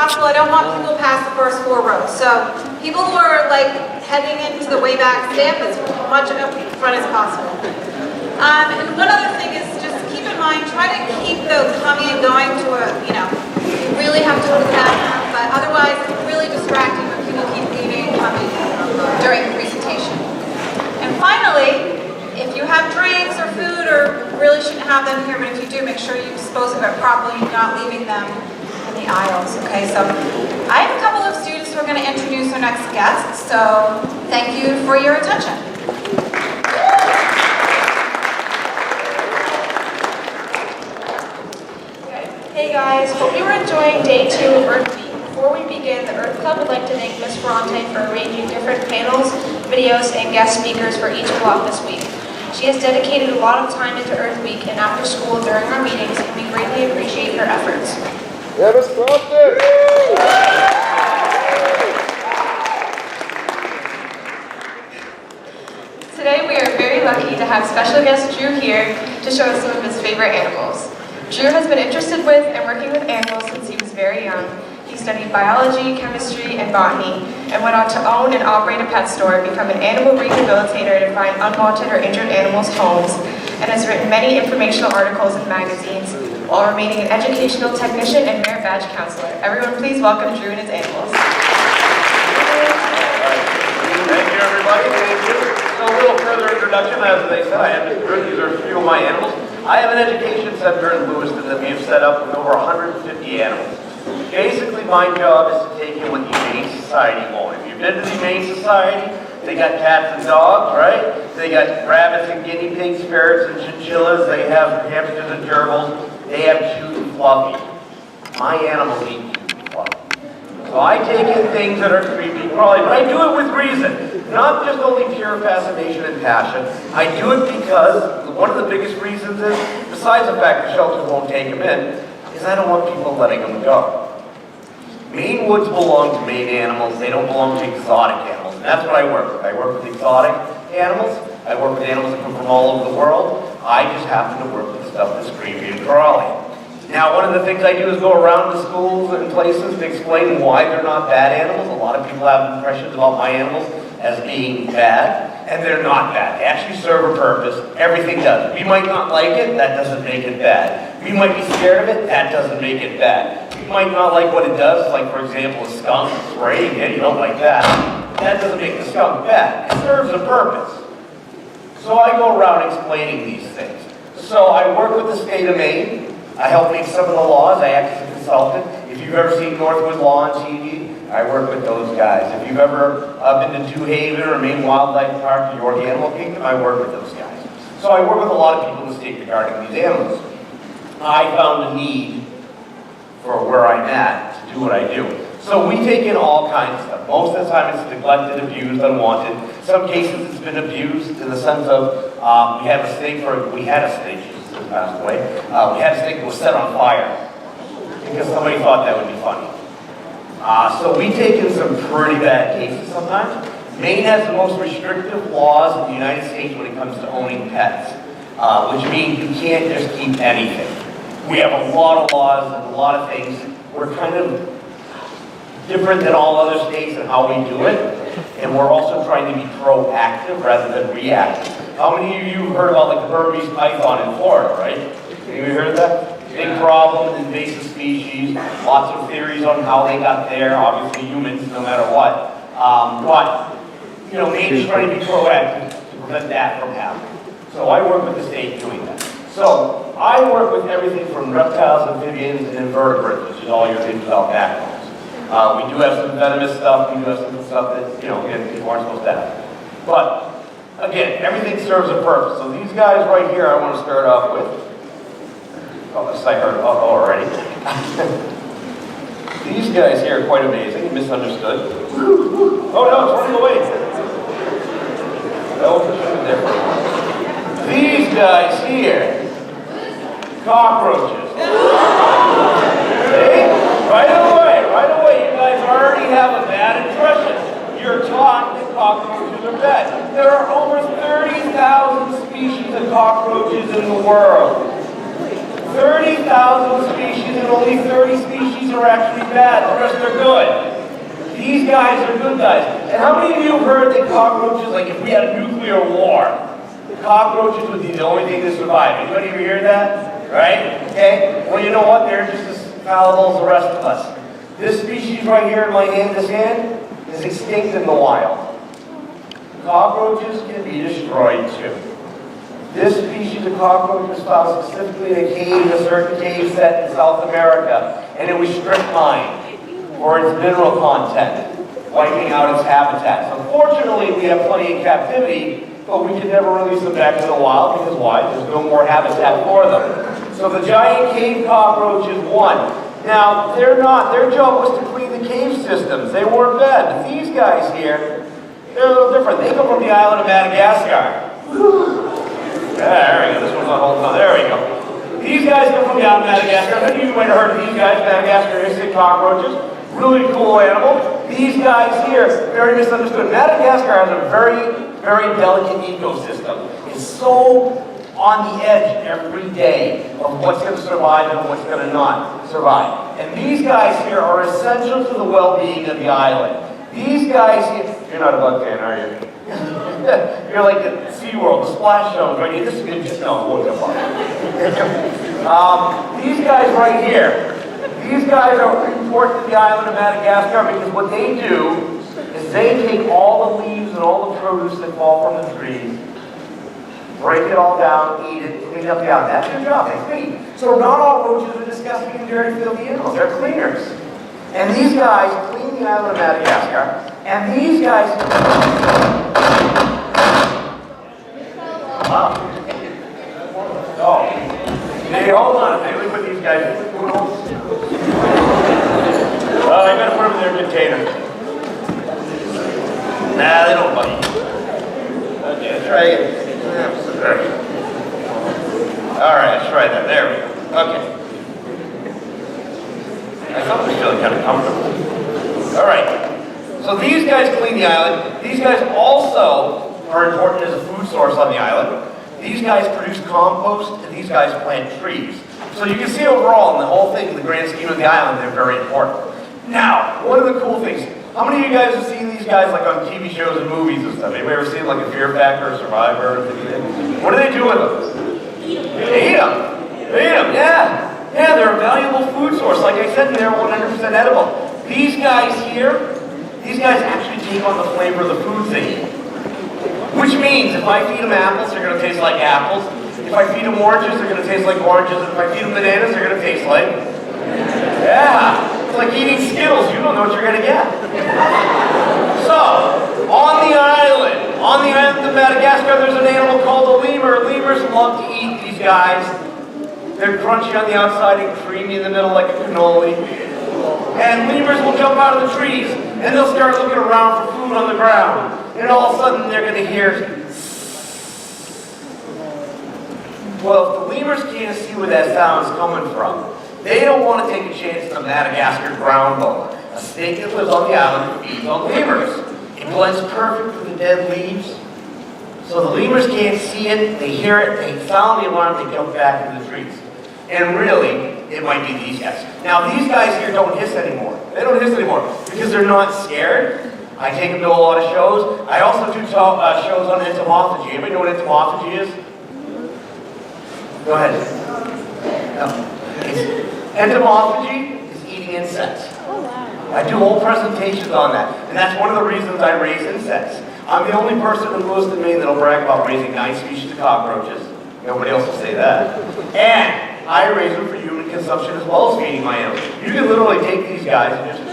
possible. I don't want people past the first 4 rows. So people who are like heading into the way back, stay up as much up front as possible. And one other thing is just keep in mind, try to keep the coming and going to a, you really have to go to the bathroom, but otherwise it's really distracting when people keep leaving and coming during the presentation. And finally, if you have drinks or food, or really shouldn't have them here, but if you do, make sure you dispose of it properly, not leaving them in the aisles, okay? So I have a couple of students who are going to introduce our next guests, so thank you for your attention. Hey guys, hope you are enjoying day 2 of Earth Week. Before we begin, the Earth Club would like to thank Ms. Ferrante for arranging different panels, videos, and guest speakers for each block this week. She has dedicated a lot of time into Earth Week and after school during our meetings, and we greatly appreciate her efforts. Yeah, Ms. Ferrante! Today we are very lucky to have special guest Drew here to show us some of his favorite animals. Drew has been interested with and working with animals since he was very young. He studied biology, chemistry, and botany, and went on to own and operate a pet store, become an animal rehabilitator to find unwanted or injured animals' homes, and has written many informational articles in magazines, while remaining an educational technician and merit badge counselor. Everyone please welcome Drew and his animals. Thank you, everybody. Thank you. So a little further introduction, as they said, I am Drew. These are a few of my animals. I have an education center in Lewiston that we have set up with over 150 animals. Basically, my job is to take in what the Humane Society want. If you've been to the Humane Society, they got cats and dogs, right? They got rabbits and guinea pigs, ferrets and chinchillas. They have hamsters and gerbils. They have cute and fluffy. My animals eat cute and fluffy. So I take in things that are creepy and crawly, but I do it with reason. Not just only pure fascination and passion. I do it because one of the biggest reasons is, besides the fact the shelters won't take them in, is I don't want people letting them go. Maine woods belong to Maine animals. They don't belong to exotic animals. And that's what I work with. I work with exotic animals. I work with animals that come from all over the world. I just happen to work with the stuff that's creepy and crawly. Now, one of the things I do is go around to schools and places to explain why they're not bad animals. A lot of people have impressions about my animals as being bad, and they're not bad. They actually serve a purpose. Everything does. We might not like it, that doesn't make it bad. We might be scared of it, that doesn't make it bad. We might not like what it does, like for example a skunk spraying it, you don't like that. That doesn't make the skunk bad. It serves a purpose. So I go around explaining these things. So I work with the state of Maine. I help make some of the laws. I act as a consultant. If you've ever seen Northwood Law on TV, I work with those guys. If you've ever been to Two Haven or Maine Wildlife Park or York Animal Kingdom, I work with those guys. So I work with a lot of people in the state regarding these animals. I found a need for where I'm at to do what I do. So we take in all kinds of stuff. Most of the time it's neglected, abused, unwanted. Some cases it's been abused in the sense of we had a snake, Jesus passed away. We had a snake that was set on fire because somebody thought that would be funny. So we take in some pretty bad cases sometimes. Maine has the most restrictive laws in the United States when it comes to owning pets, which means you can't just keep anything. We have a lot of laws and a lot of things. We're kind of different than all other states in how we do it, and we're also trying to be proactive rather than reactive. How many of you heard about like the Burmese python in Florida, right? Have you heard of that? Big problem, invasive species, lots of theories on how they got there, obviously humans, no matter what. But, you know, Maine is trying to be proactive to prevent that from happening. So I work with the state doing that. So I work with everything from reptiles, amphibians, and invertebrates, which is all your things without backbones. We do have some venomous stuff, we do have some stuff that, you know, again, people aren't supposed to have. But, again, everything serves a purpose. So these guys right here I want to start off with. Oh, this I heard already. These guys here are quite amazing, misunderstood. Oh no, it's running away. That was there for a while. These guys here, cockroaches. See? Right away, you guys already have a bad impression. You're taught that cockroaches are bad. There are over 30,000 species of cockroaches in the world. 30,000 species and only 30 species species are actually bad, the rest are good. These guys are good guys. And how many of you have heard that cockroaches, like if we had a nuclear war, cockroaches would be the only thing to survive? Anybody ever hear that? Right? Okay? Well, you know what? They're just as fallible as the rest of us. This species right here in my hand, this hand, is extinct in the wild. Cockroaches can be destroyed too. This species of cockroach was found specifically in a cave, a certain cave set in South America, and it was strip mined for its mineral content, wiping out its habitats. Unfortunately, we have plenty in captivity, but we can never release them back to the wild because why? There's no more habitat for them. So the giant cave cockroaches won. Now, their job was to clean the cave systems. They weren't bad. But these guys here, they're a little different. They come from the island of Madagascar. There we go. This one's on hold. There we go. These guys come from the island of Madagascar. Many of you might have heard of these guys, Madagascaristic cockroaches. Really cool animal. These guys here, very misunderstood. Madagascar has a very, very delicate ecosystem. It's so on the edge every day of what's going to survive and what's going to not survive. And these guys here are essential to the well-being of the island. These guys here, you're not a bug fan, are you? You're like the SeaWorld, the splash zones, right? This is good, just no, what's up. These guys right here, these guys are important to the island of Madagascar because what they do is they take all the leaves and all the produce that fall from the trees, break it all down, eat it, clean up the island. That's their job, they clean. So not all roaches are disgusting and dirty, filthy animals. They're cleaners. And these guys clean the island of Madagascar. And these guys... Wow. Oh. Hey, hold on. Hey, let me put these guys in. I gotta put them in their container. Nah, they don't bite. Okay, let's try again. Alright, let's try that. There we go. Okay. I thought I was feeling kind of comfortable. Alright. So these guys clean the island. These guys also are important as a food source on the island. These guys produce compost, and these guys plant trees. So you can see overall in the whole thing, in the grand scheme of the island, they're very important. Now, one of the cool things, how many of you guys have seen these guys like on TV shows and movies and stuff? Anybody ever seen like a Fear Factor or Survivor? What do they do with them? They eat them. They eat them, yeah. Yeah, they're a valuable food source. Like I said, they're 100% edible. These guys here, these guys actually take on the flavor of the foods they eat. Which means if I feed them apples, they're going to taste like apples. If I feed them oranges, they're going to taste like oranges. And if I feed them bananas, they're going to taste like... Yeah. It's like eating Skittles. You don't know what you're going to get. So, on the island of Madagascar, there's an animal called a lemur. Lemurs love to eat these guys. They're crunchy on the outside and creamy in the middle like a cannoli. And lemurs will jump out of the trees, and they'll start looking around for food on the ground. And all of a sudden, they're going to hear... Well, if the lemurs can't see where that sound's coming from, they don't want to take a chance on Madagascar ground boa, a snake that lives on the island and feeds on lemurs. It blends perfect with the dead leaves. So the lemurs can't see it, they hear it, they sound the alarm, they jump back into the trees. And really, it might be these guys. Now, these guys here don't hiss anymore. They don't hiss anymore because they're not scared. I take them to a lot of shows. I also do shows on entomophagy. Anybody know what entomophagy is? Go ahead. No. Entomophagy is eating insects. Oh, wow. I do whole presentations on that. And that's one of the reasons I raise insects. I'm the only person in Lewiston, Maine that'll brag about raising 9 species of cockroaches. Nobody else will say that. And I raise them for human consumption as well as feeding my animals. You can literally take these guys and just...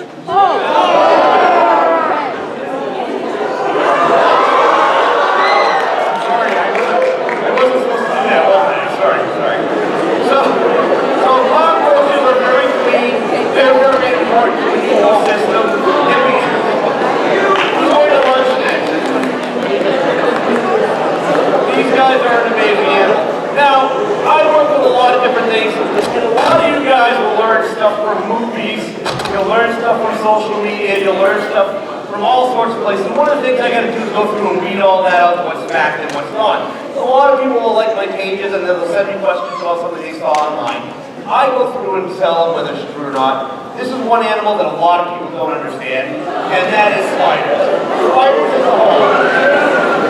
social media, you'll learn stuff from all sorts of places. One of the things I got to do is go through and weed all that out, what's fact and what's not. A lot of people will like my pages and they'll send me questions about something they saw online. I go through and tell them whether it's true or not. This is one animal that a lot of people don't understand, and that is spiders. Spiders as a whole.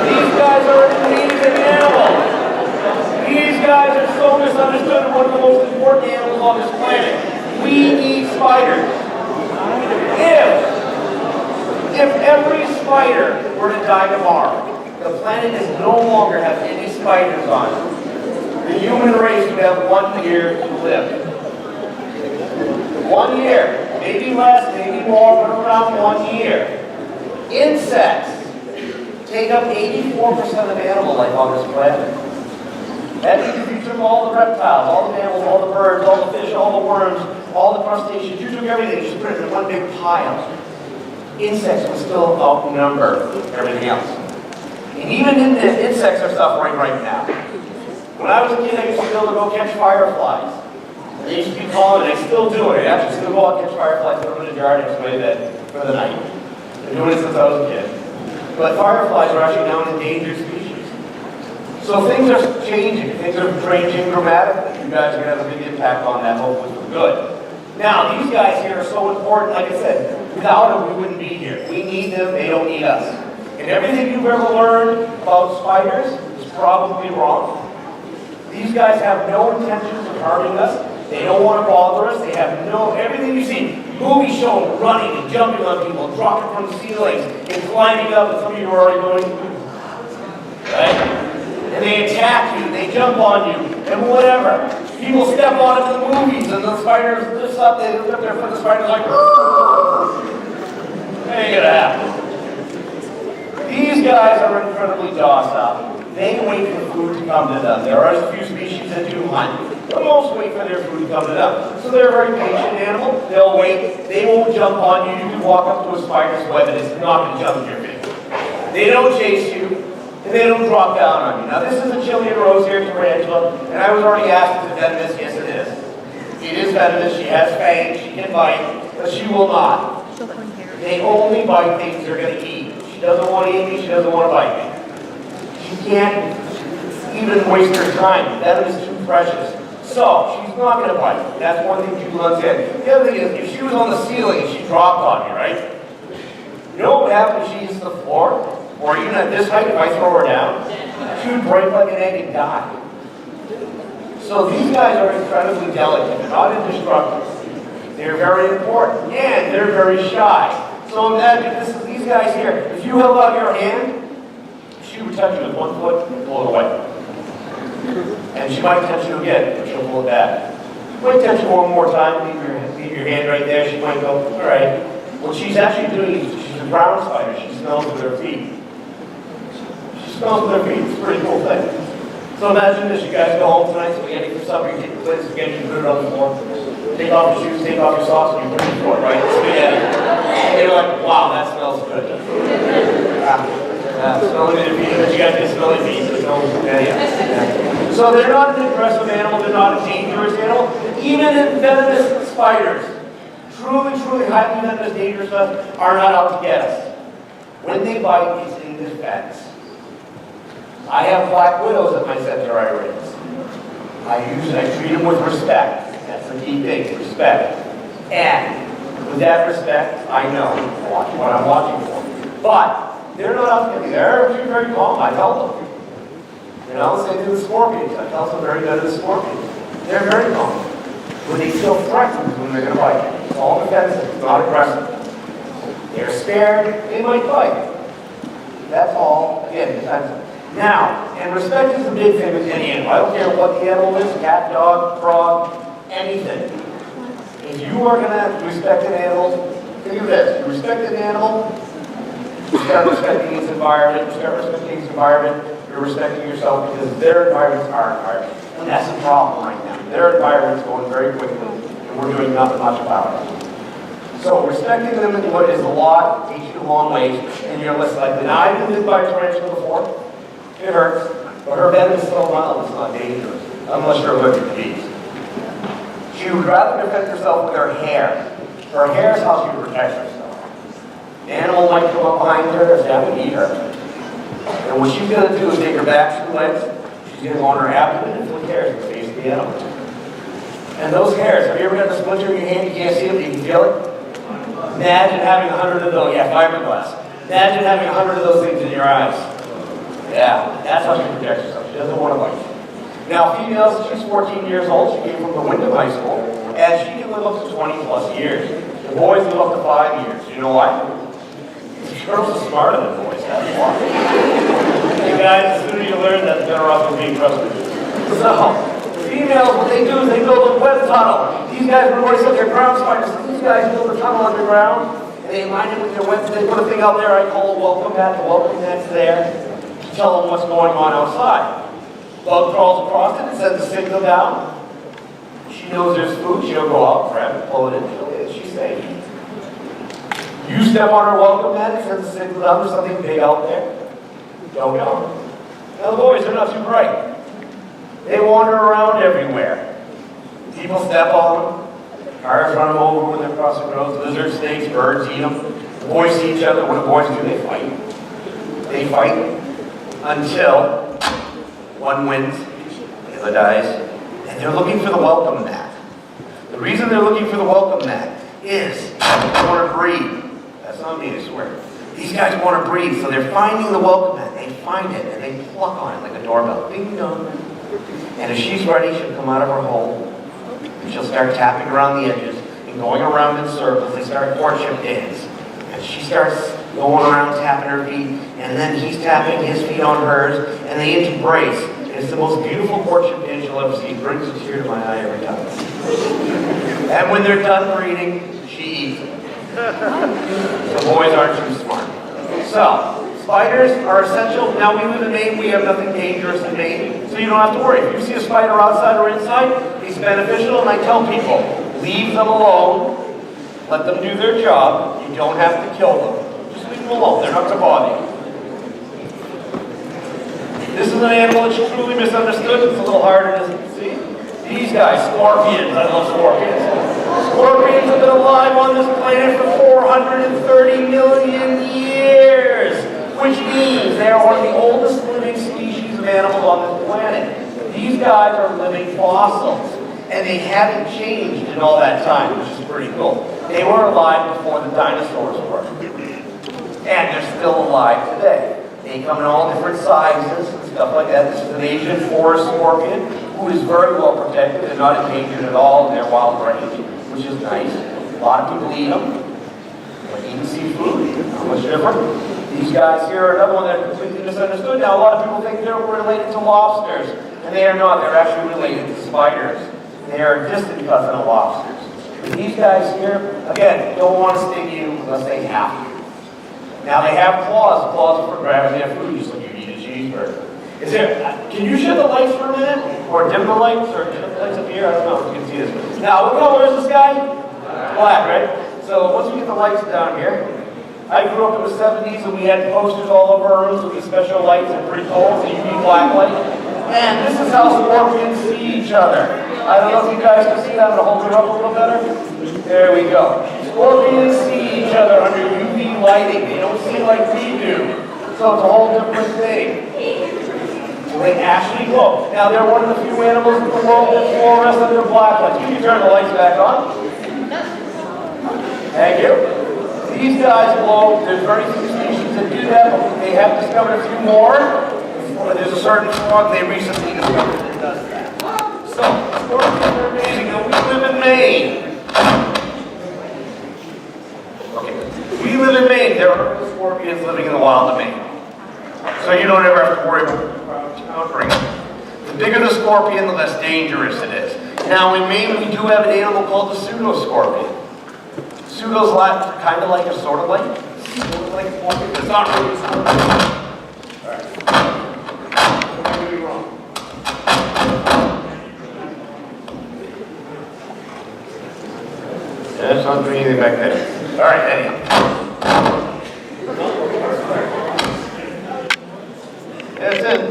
These guys are amazing animals. These guys are so misunderstood and one of the most important animals on this planet. We need spiders. If every spider were to die tomorrow, the planet is no longer have any spiders on it. The human race would have 1 year to live. 1 year, maybe less, maybe more, but around 1 year. Insects take up 84% of animal life on this planet. That means if you took all the reptiles, all the mammals, all the birds, all the fish, all the worms, all the crustaceans, you took everything, you just put it in one big pile. Insects would still outnumber everything else. And even insects are suffering right now. When I was a kid, I used to be able to go catch fireflies. They used to be calling, and I still do it. I actually still go out and catch fireflies, put them in the jar next to my bed for the night. I've been doing it since I was a kid. But fireflies are actually now an endangered species. So things are changing. Things are changing dramatically. You guys are going to have a big impact on that, hopefully for good. Now, these guys here are so important. Like I said, without them, we wouldn't be here. We need them. They don't need us. And everything you've ever learned about spiders is probably wrong. These guys have no intentions of harming us. They don't want to bother us. They have everything you see, movies show them running and jumping on people, dropping from ceilings, and climbing up, and some of you are already going through. Right? And they attack you, they jump on you, and whatever. People step on it in the movies, and the spiders lift up, they lift up their foot, the spider's like, that ain't gonna happen. These guys are incredibly docile. They wait for food to come to them. There are a few species that do hunt, but most wait for their food to come to them. So they're a very patient animal. They'll wait. They won't jump on you. You can walk up to a spider's web and it's not going to jump in your face. They don't chase you, and they don't drop down on you. Now this is a Chilean rose here, tarantula, and I was already asked if it's venomous. Yes, it is. It is venomous. She has fangs. She can bite, but she will not. They only bite things they're going to eat. She doesn't want to eat me. She doesn't want to bite me. She can't even waste her time. Venom is too precious. So, she's not going to bite. That's one thing people understand. The other thing is, if she was on the ceiling and she dropped on me, right? You know what would happen if she hits the floor? Or even at this height, if I throw her down? She would break like an egg and die. So these guys are incredibly delicate. They're not indestructible. They're very important. And they're very shy. So imagine these guys here. If you held out your hand, she would touch you with one foot and pull it away. And she might touch you again, but she'll pull it back. She might touch you one more time, leave your hand right there. She might go, all right. What she's actually doing is she's a brown spider. She smells with her feet. She smells with her feet. It's a pretty cool thing. So imagine this. You guys go home tonight, spaghetti for supper. You take the plate of spaghetti, you put it on the floor. Take off your shoes, take off your socks, and you put it on the floor, right? Spaghetti. And you're like, wow, that smells good. Smelling their feet, but you guys get smelly feet. So they're not an aggressive animal, they're not a dangerous animal. Even in venomous spiders, truly, truly highly venomous, dangerous stuff, are not out to get us. When they bite, it's in defense. I have black widows at my center I raise. I treat them with respect. That's the key thing, respect. And with that respect, I know what I'm watching for. But they're not out to get me. They're very calm. I tell them. You know, same thing with scorpions. I tell them very good at scorpions. They're very calm. When they feel threatened when they're going to bite. It's all defensive. It's not aggressive. They're scared. They might bite. That's all, again, defensive. Now, and respect is a big thing with any animal. I don't care what the animal is, cat, dog, frog, anything. If you are going to respect an animal, think of this. You respect an animal, you start respecting its environment, you start respecting its environment, you're respecting yourself because their environment's our environment. And that's the problem right now. Their environment's going very quickly, and we're doing nothing much about it. So respecting them is what is a lot, takes you a long ways, and you're less likely. Now, I've been bitten by a tarantula before. It hurts, but her venom is so mild, it's not dangerous, unless you're allergic to bees. She would rather defend herself with her hair. Her hair is how she protects herself. The animal might come up behind her, and that would eat her. And what she's going to do is take her back 2 legs, she's going to go on her abdomen and flick hairs in the face of the animal. And those hairs, have you ever got the splinter in your hand, you can't see it, but you can feel it? Imagine having 100 of those, yeah, fiberglass. Imagine having 100 of those things in your eyes. Yeah, that's how she protects herself. She doesn't want to bite. Now, females, she's 14 years old. She came from the Wyndham High School, and she can live up to 20 plus years. The boys live up to 5 years. You know why? Girls are smarter than boys. That's why. You guys, as soon as you learn that, the better off you're being trusted. So, females, what they do is they build a web tunnel. These guys, when boys said they're ground spiders, so these guys build a tunnel underground, and they line it with their webs. They put a thing out there I call a welcome mat. The welcome mat's there to tell them what's going on outside. Bug crawls across it and sends a signal down. She knows there's food. She'll go out, grab it, pull it in. She's safe. You step on her welcome mat, it sends a signal down. There's something big out there. Don't go. Now the boys, they're not too bright. They wander around everywhere. People step on them. Cars run them over when they're crossing roads. Lizards, snakes, birds eat them. The boys see each other. What do boys do? They fight. They fight until one wins, the other dies, and they're looking for the welcome mat. The reason they're looking for the welcome mat is they want to breathe. That's not me, I swear. These guys want to breathe, so they're finding the welcome mat. They find it, and they pluck on it like a doorbell. Ding dong. And if she's ready, she'll come out of her hole, and she'll start tapping around the edges and going around in circles. They start courtship dance. And she starts going around tapping her feet, and then he's tapping his feet on hers, and they embrace. It's the most beautiful courtship dance you'll ever see. It brings a tear to my eye every time. And when they're done breeding, she eats them. The boys aren't too smart. So, spiders are essential. Now, we live in Maine. We have nothing dangerous in Maine, so you don't have to worry. If you see a spider outside or inside, he's beneficial, and I tell people, leave them alone. Let them do their job. You don't have to kill them. Just leave them alone. They're not to bother you. This is an animal that's truly misunderstood. It's a little harder to see. These guys, scorpions. I love scorpions. Scorpions have been alive on this planet for 430 million years, which means they are one of the oldest living species of animals on this planet. These guys are living fossils, and they haven't changed in all that time, which is pretty cool. They were alive before the dinosaurs were, and they're still alive today. They come in all different sizes and stuff like that. This is an Asian forest scorpion who is very well protected and not endangered at all in their wild range, which is nice. A lot of people eat them, like eating seafood. Not much different. These guys here are another one that are completely misunderstood. Now, a lot of people think they're related to lobsters, and they are not. They're actually related to spiders. They are a distant cousin of lobsters. But these guys here, again, don't want to sting you unless they have to. Now they have claws. The claws are for grabbing their food, just like you eat a cheeseburger. Can you shed the lights for a minute? Or dim the lights? Or dim the lights up here? I don't know if you can see this. Now, what color is this guy? Black, right? So once we get the lights down here, I grew up in the 70s and we had posters all over our rooms with these special lights and pretty cold, so UV black light. And this is how scorpions see each other. I don't know if you guys can see that. I'm going to hold it up a little better. There we go. Scorpions see each other under UV lighting. They don't see like we do. So it's a whole different thing. So they actually glow. Now they're one of the few animals in the world that fluoresce under black lights. Can you turn the lights back on? Thank you. These guys glow. There's very few species that do that, but they have discovered a few more. There's a certain frog they recently discovered that does that. So, scorpions are amazing. Now, we live in Maine. Okay. We live in Maine. There are scorpions living in the wild of Maine. So you don't ever have to worry about encountering them. The bigger the scorpion, the less dangerous it is. Now, in Maine, we do have an animal called the pseudoscorpion. Pseudo's kind of like a sort of like a scorpion. It's not really a scorpion. Yeah, it's not doing anything back there. All right, anyhow. That's it.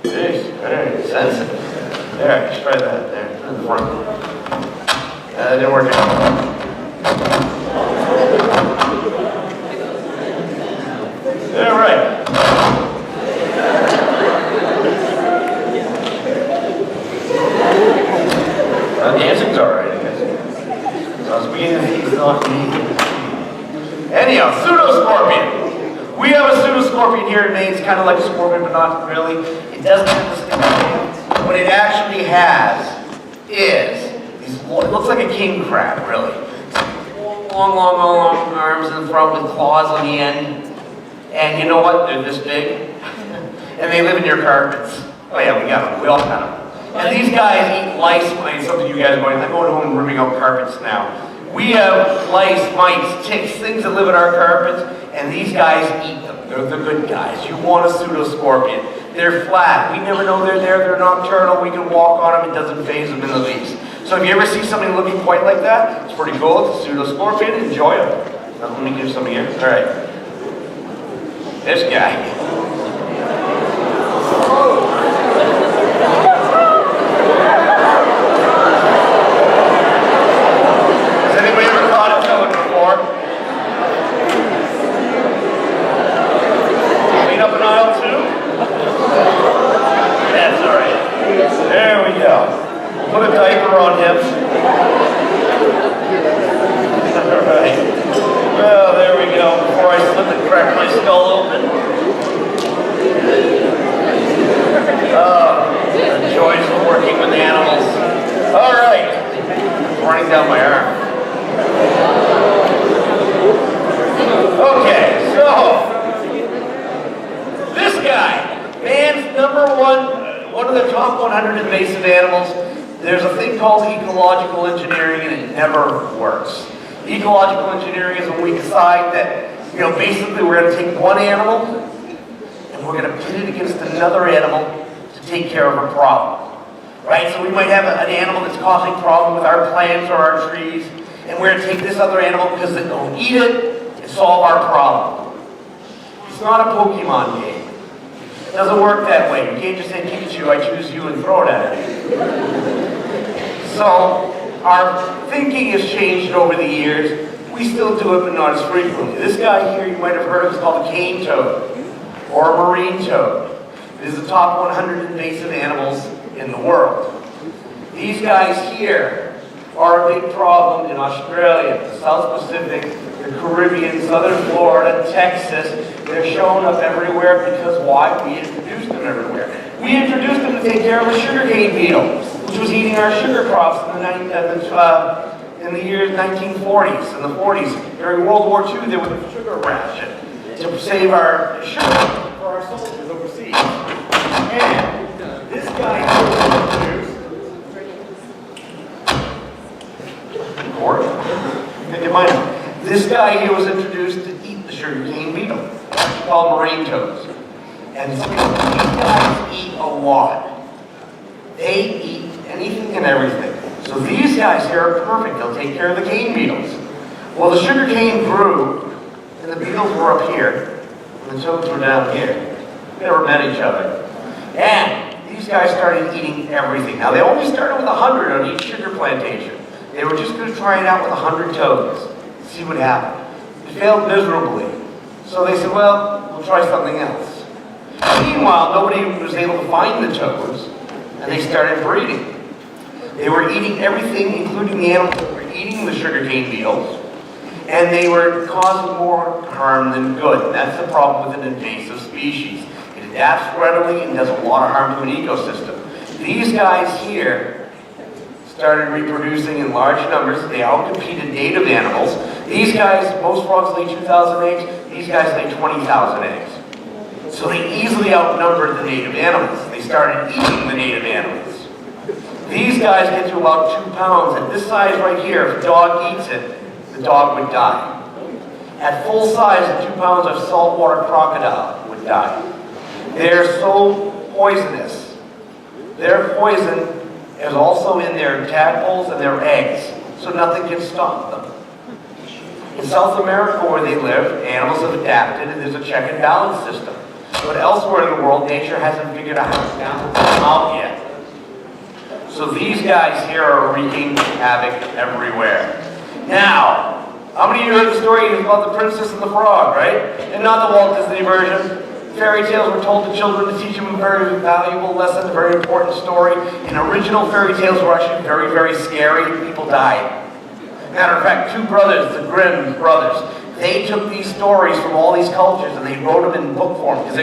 Jeez, very sensitive. There, just try that there in the front. That didn't work out. All right. Anyhow, pseudoscorpion. We have a pseudoscorpion here in Maine. It's kind of like a scorpion, but not really. It doesn't have the sting. What it actually has is, it looks like a king crab, really. Long arms in front with claws on the end. And you know what? They're this big. And they live in your carpets. Oh yeah, we got them. We all got them. And these guys eat lice. Some of you guys are going, I'm going home and ripping out carpets now. We have lice, mice, ticks, things that live in our carpets, and these guys eat them. They're the good guys. You want a pseudoscorpion. They're flat. We never know they're there. They're nocturnal. We can walk on them. It doesn't faze them in the least. So if you ever see somebody looking quite like that, it's pretty cool. It's a pseudoscorpion. Enjoy them. Now, let me give some here. All right. This guy. Put a diaper on him. Alright. Well, there we go. Before I slip and crack my skull open. The joys of working with animals. Alright. Running down my arm. Okay, so this guy, man's number one of the top 100 invasive animals. There's a thing called ecological engineering, and it never works. Ecological engineering is when we decide that, basically we're going to take one animal and we're going to pit it against another animal to take care of a problem. Right? So we might have an animal that's causing a problem with our plants or our trees, and we're going to take this other animal because it'll eat it and solve our problem. It's not a Pokemon game. It doesn't work that way. You can't just say, Pikachu, I choose you, and throw it at it. So, our thinking has changed over the years. We still do it, but not as frequently. This guy here, you might have heard of, is called a cane toad, or a marine toad. It is the top 100 invasive animals in the world. These guys here are a big problem in Australia, the South Pacific, the Caribbean, Southern Florida, Texas. They're showing up everywhere because why? We introduced them everywhere. We introduced them to take care of a sugarcane beetle, which was eating our sugar crops in the years 1940s and the 40s. During World War II, there was a sugar ration to save our sugar for our soldiers overseas. And this guy here was introduced. This guy here was introduced to eat the sugarcane beetle, called marine toads. And these guys eat a lot. They eat anything and everything. So these guys here are perfect. They'll take care of the cane beetles. Well, the sugar cane grew, and the beetles were up here, and the toads were down here. They never met each other. And these guys started eating everything. Now, they only started with 100 on each sugar plantation. They were just going to try it out with 100 toads, see what happened. It failed miserably. So they said, well, we'll try something else. Meanwhile, nobody was able to find the toads, and they started breeding. They were eating everything, including the animals that were eating the sugarcane beetles, and they were causing more harm than good. And that's the problem with an invasive species. It adapts readily and does a lot of harm to an ecosystem. These guys here started reproducing in large numbers. They outcompeted native animals. These guys, most frogs lay 2,000 eggs. These guys lay 20,000 eggs. So they easily outnumbered the native animals. They started eating the native animals. These guys get to about 2 pounds. At this size right here, if a dog eats it, the dog would die. At full size, 2 pounds of saltwater crocodile would die. They're so poisonous. Their poison is also in their tadpoles and their eggs, so nothing can stop them. In South America, where they live, animals have adapted, and there's a check and balance system. But elsewhere in the world, nature hasn't figured out how to balance them out yet. So these guys here are wreaking havoc everywhere. Now, how many of you heard the story about the Princess and the Frog, right? And not the Walt Disney version. Fairy tales were told to children to teach them a very valuable lesson, a very important story. And original fairy tales were actually very, very scary. People died. Matter of fact, 2 brothers, the Grimm brothers, they took these stories from all these cultures and they wrote them in book form, because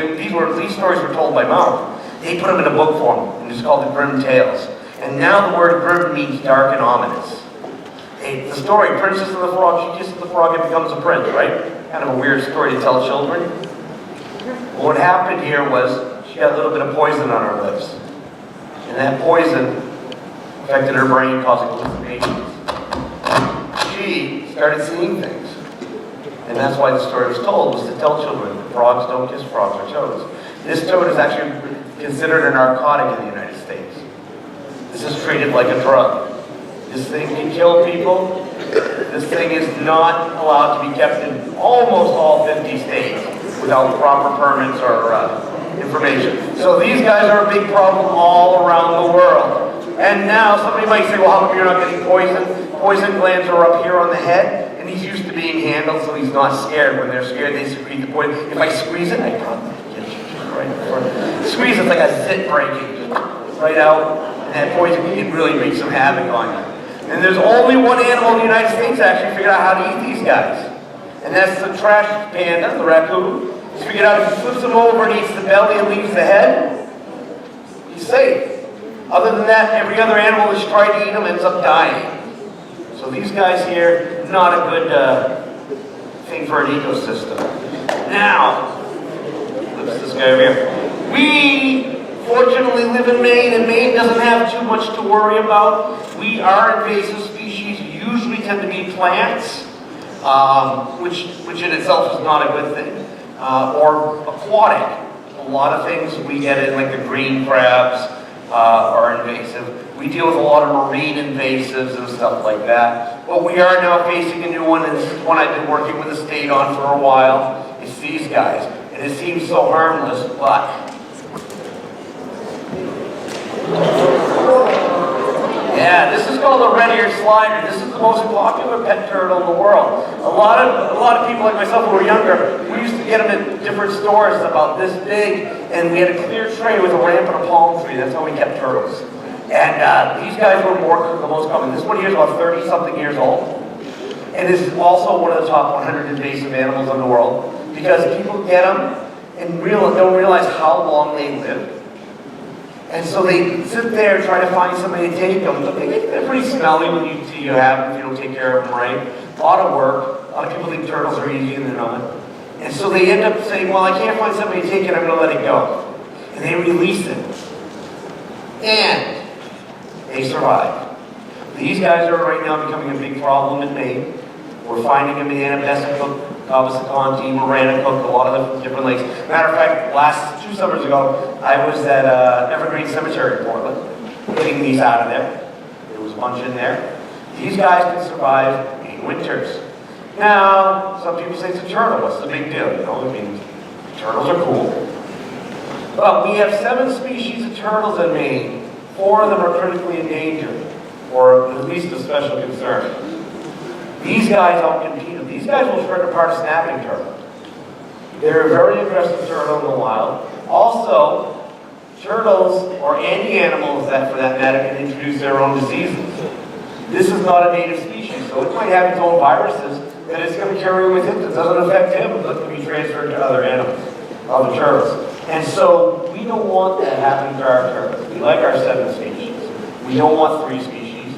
these stories were told by mouth. They put them in a book form, and it's called the Grimm Tales. And now the word Grimm means dark and ominous. The story, Princess and the Frog, she kisses the frog and becomes a prince, right? Kind of a weird story to tell children. Well, what happened here was she got a little bit of poison on her lips. And that poison affected her brain, causing hallucinations. She started seeing things. And that's why the story was told, was to tell children, frogs don't kiss frogs or toads. This toad is actually considered a narcotic in the United States. This is treated like a drug. This thing can kill people. This thing is not allowed to be kept in almost all 50 states without proper permits or information. So these guys are a big problem all around the world. And now somebody might say, well, how come you're not getting poisoned? Poison glands are up here on the head, and he's used to being handled, so he's not scared. When they're scared, they secrete the poison. If I squeeze it, I probably get you right before. Squeeze it's like a zit breaking, just right out, and that poison can really wreak some havoc on you. And there's only one animal in the United States that actually figured out how to eat these guys. And that's the trash panda, the raccoon. He's figured out if he flips him over and eats the belly and leaves the head, he's safe. Other than that, every other animal that's tried to eat him ends up dying. So these guys here, not a good thing for an ecosystem. Now, what's this guy over here? We fortunately live in Maine, and Maine doesn't have too much to worry about. Our invasive species usually tend to be plants, which in itself is not a good thing, or aquatic. A lot of things we get in, like the green crabs, are invasive. We deal with a lot of marine invasives and stuff like that. But we are now facing a new one, and this is one I've been working with the state on for a while. It's these guys. And it seems so harmless, but yeah, this is called a red-eared slider. This is the most popular pet turtle in the world. A lot of people like myself who were younger, we used to get them at different stores about this big, and we had a clear tray with a ramp and a palm tree. That's how we kept turtles. And these guys were the most common. This one here is about 30-something years old. And this is also one of the top 100 invasive animals in the world, because people get them and don't realize how long they live. And so they sit there trying to find somebody to take them. But they're pretty smelly when you have them if you don't take care of them right. A lot of work. A lot of people think turtles are easy and they're not. And so they end up saying, well, I can't find somebody to take it, I'm going to let it go. And they release it. And they survive. These guys are right now becoming a big problem in Maine. We're finding them in Anabesicook, Cobbesseconte, Maranacook, a lot of the different lakes. Matter of fact, 2 summers ago, I was at Evergreen Cemetery in Portland, getting these out of there. There was a bunch in there. These guys can survive 8 winters. Now, some people say it's a turtle. What's the big deal? You know, I mean, turtles are cool. But we have 7 species of turtles in Maine. 4 of them are critically endangered, or at least of special concern. These guys outcompete them. These guys will shred apart a snapping turtle. They're a very aggressive turtle in the wild. Also, turtles, or any animals that, for that matter, can introduce their own diseases. This is not a native species, so it might have its own viruses that it's going to carry with it that doesn't affect him, but can be transferred to other animals, other turtles. And so we don't want that happening to our turtles. We like our 7 species. We don't want 3 species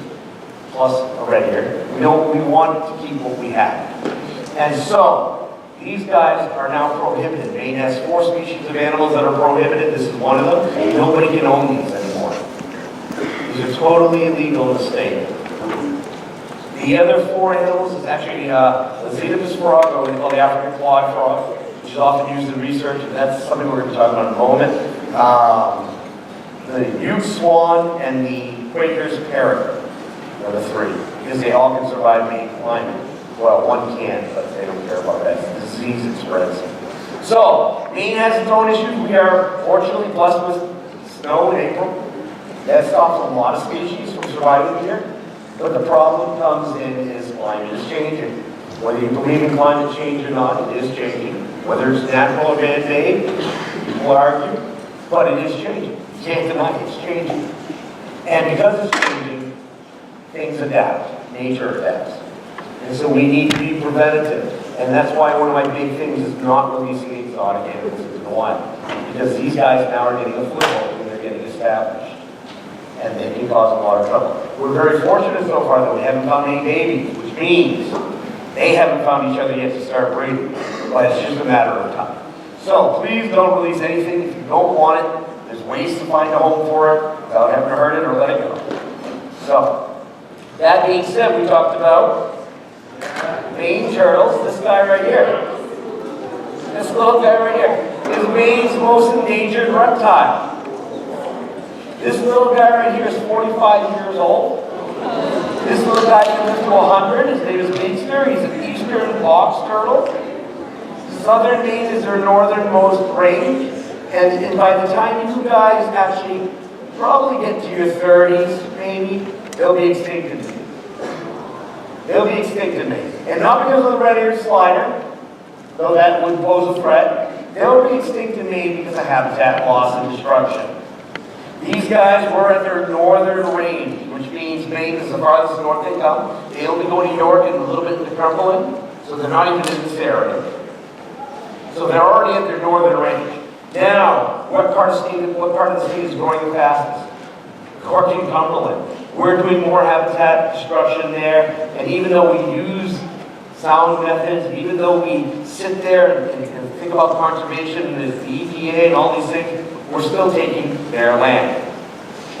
plus a red-eared. We want to keep what we have. And so these guys are now prohibited. Maine has 4 species of animals that are prohibited. This is one of them. Nobody can own these anymore. These are totally illegal in the state. The other 4 animals is actually the Xenopus frog, or what we call the African clawed frog, which is often used in research, and that's something we're going to talk about in a moment. The Ute swan and the Quaker's parrot are the 3, because they all can survive Maine climate. Well, one can, but they don't care about that. It's a disease that spreads. So, Maine has its own issues. We are fortunately blessed with snow in April. That stops a lot of species from surviving here. But the problem comes in is climate is changing. Whether you believe in climate change or not, it is changing. Whether it's natural or man-made, people argue, but it is changing. You can't deny it's changing. And because it's changing, things adapt. Nature adapts. And so we need to be preventative. And that's why one of my big things is not releasing exotic animals into the wild. Because these guys now are getting a foothold and they're getting established. And they can cause a lot of trouble. We're very fortunate so far that we haven't found any babies, which means they haven't found each other yet to start breeding. But it's just a matter of time. So please don't release anything if you don't want it. There's ways to find a home for it without having to hurt it or let it go. So, that being said, we talked about Maine turtles. This guy right here. This little guy right here is Maine's most endangered reptile. This little guy right here is 45 years old. This little guy can live to 100. His name is Minster. He's an eastern box turtle. Southern Maine is their northernmost range. And by the time you guys actually probably get to your 30s, maybe, they'll be extinct in Maine. They'll be extinct in Maine. And not because of the red-eared slider, though that would pose a threat. They'll be extinct in Maine because of habitat loss and destruction. These guys were at their northern range, which means Maine is the farthest north they come. They only go to New York and a little bit into Cumberland, so they're not even in this area. So they're already at their northern range. Now, what part of the state is growing the fastest? Cork and Cumberland. We're doing more habitat destruction there, and even though we use sound methods, even though we sit there and think about conservation and the EPA and all these things, we're still taking their land.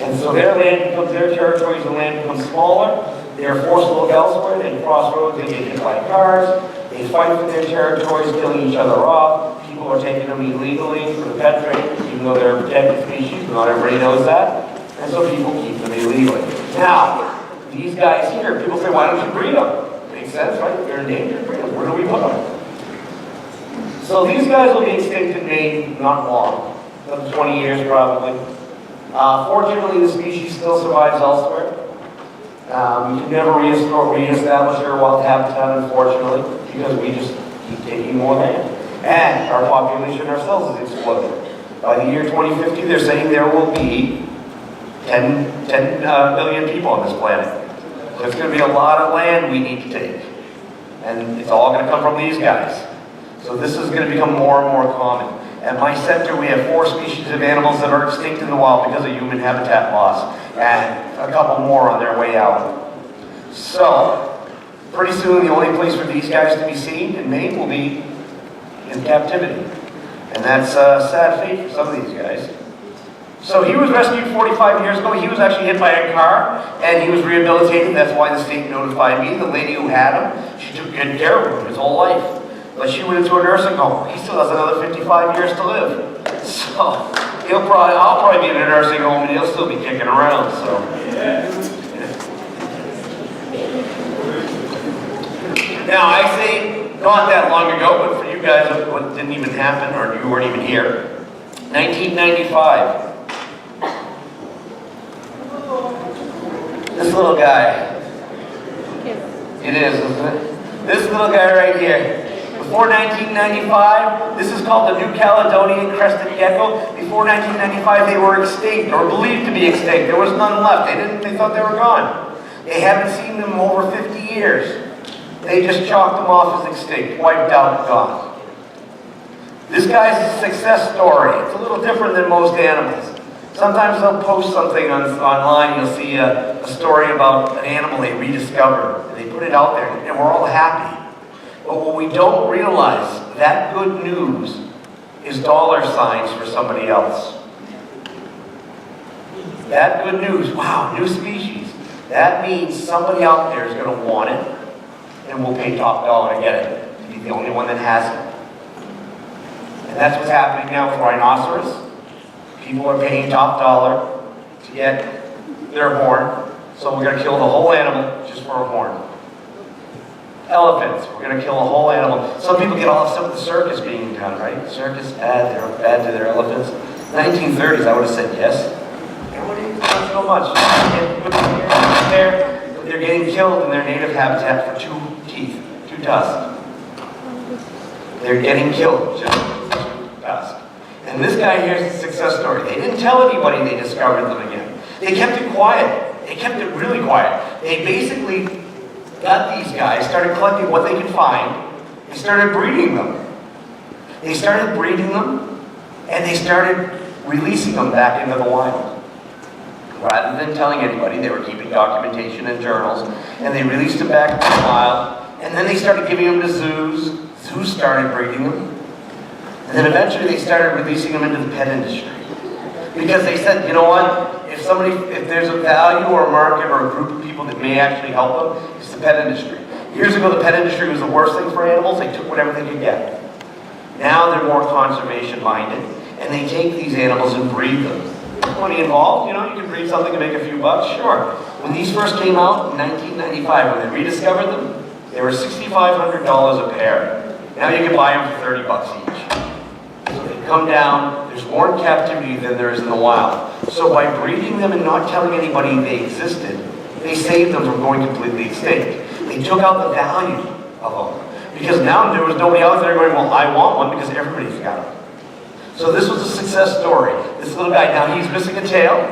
And so their land becomes their territories, the land becomes smaller, they're forced to look elsewhere, they cross roads, they get hit by cars, they fight for their territories, killing each other off. People are taking them illegally for the pet trade, even though they're a protected species. Not everybody knows that. And so people keep them illegally. Now, these guys here, people say, why don't you breed them? Makes sense, right? They're endangered, breed them. Where do we put them? So these guys will be extinct in Maine not long. Another 20 years probably. Fortunately, the species still survives elsewhere. We can never reestablish our wild habitat, unfortunately, because we just keep taking more land. And our population ourselves is exploding. By the year 2050, they're saying there will be 10 million people on this planet. There's going to be a lot of land we need to take. And it's all going to come from these guys. So this is going to become more and more common. At my center, we have 4 species of animals that are extinct in the wild because of human habitat loss, and a couple more on their way out. So, pretty soon the only place for these guys to be seen in Maine will be in captivity. And that's a sad fate for some of these guys. So he was rescued 45 years ago. He was actually hit by a car, and he was rehabilitated. That's why the state notified me. The lady who had him, she took good care of him his whole life. But she went into a nursing home. He still has another 55 years to live. So I'll probably be in a nursing home and he'll still be kicking around. So now I say not that long ago, but for you guys, what didn't even happen, or you weren't even here. 1995. This little guy. It is, isn't it? This little guy right here. Before 1995, this is called the New Caledonian crested gecko. Before 1995, they were extinct, or believed to be extinct. There was none left. They thought they were gone. They haven't seen them in over 50 years. They just chalked them off as extinct, wiped out, gone. This guy's a success story. It's a little different than most animals. Sometimes they'll post something online, you'll see a story about an animal they rediscovered, and they put it out there, and we're all happy. But what we don't realize, that good news is dollar signs for somebody else. That good news, wow, new species. That means somebody out there is going to want it, and will pay top dollar to get it, to be the only one that has it. And that's what's happening now with rhinoceros. People are paying top dollar to get their horn, so we're going to kill the whole animal just for a horn. Elephants, we're going to kill a whole animal. Some people get all upset with the circus being done, right? Circus bad to their elephants. 1930s, I would have said yes. Not so much. They're getting killed in their native habitat for 2 teeth, 2 tusks. They're getting killed just for 2 tusks. And this guy here is a success story. They didn't tell anybody they discovered them again. They kept it quiet. They kept it really quiet. They basically got these guys, started collecting what they could find, They started breeding them. They started breeding them, and they started releasing them back into the wild. Rather than telling anybody, they were keeping documentation in journals, and they released them back into the wild, and then they started giving them to zoos. Zoos started breeding them, and then eventually they started releasing them into the pet industry. Because they said, you know what, if there's a value or a market or a group of people that may actually help them, it's the pet industry. Years ago, the pet industry was the worst thing for animals. They took whatever they could get. Now they're more conservation-minded, and they take these animals and breed them. Money involved, you can breed something and make a few bucks, sure. When these first came out in 1995, when they rediscovered them, they were $6,500 a pair. Now you can buy them for 30 bucks each. So they come down, there's more in captivity than there is in the wild. So by breeding them and not telling anybody they existed, they saved them from going completely extinct. They took out the value of them. Because now there was nobody out there going, well, I want one, because everybody's got them. So this was a success story. This little guy, now he's missing a tail.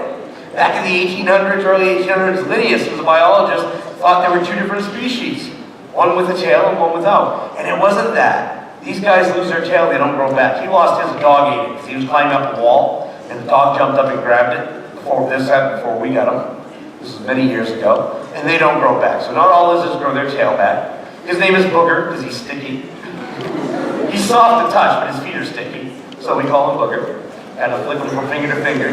Back in the 1800s, early 1800s, Linnaeus was a biologist, thought there were two different species. One with a tail and one without. And it wasn't that. These guys lose their tail, they don't grow back. He lost his, dog ate it, because he was climbing up a wall, and the dog jumped up and grabbed it. Before this happened, before we got him. This was many years ago. And they don't grow back. So not all lizards grow their tail back. His name is Booger, because he's sticky. He's soft to touch, but his feet are sticky. So we call him Booger. And a flick him from finger to finger,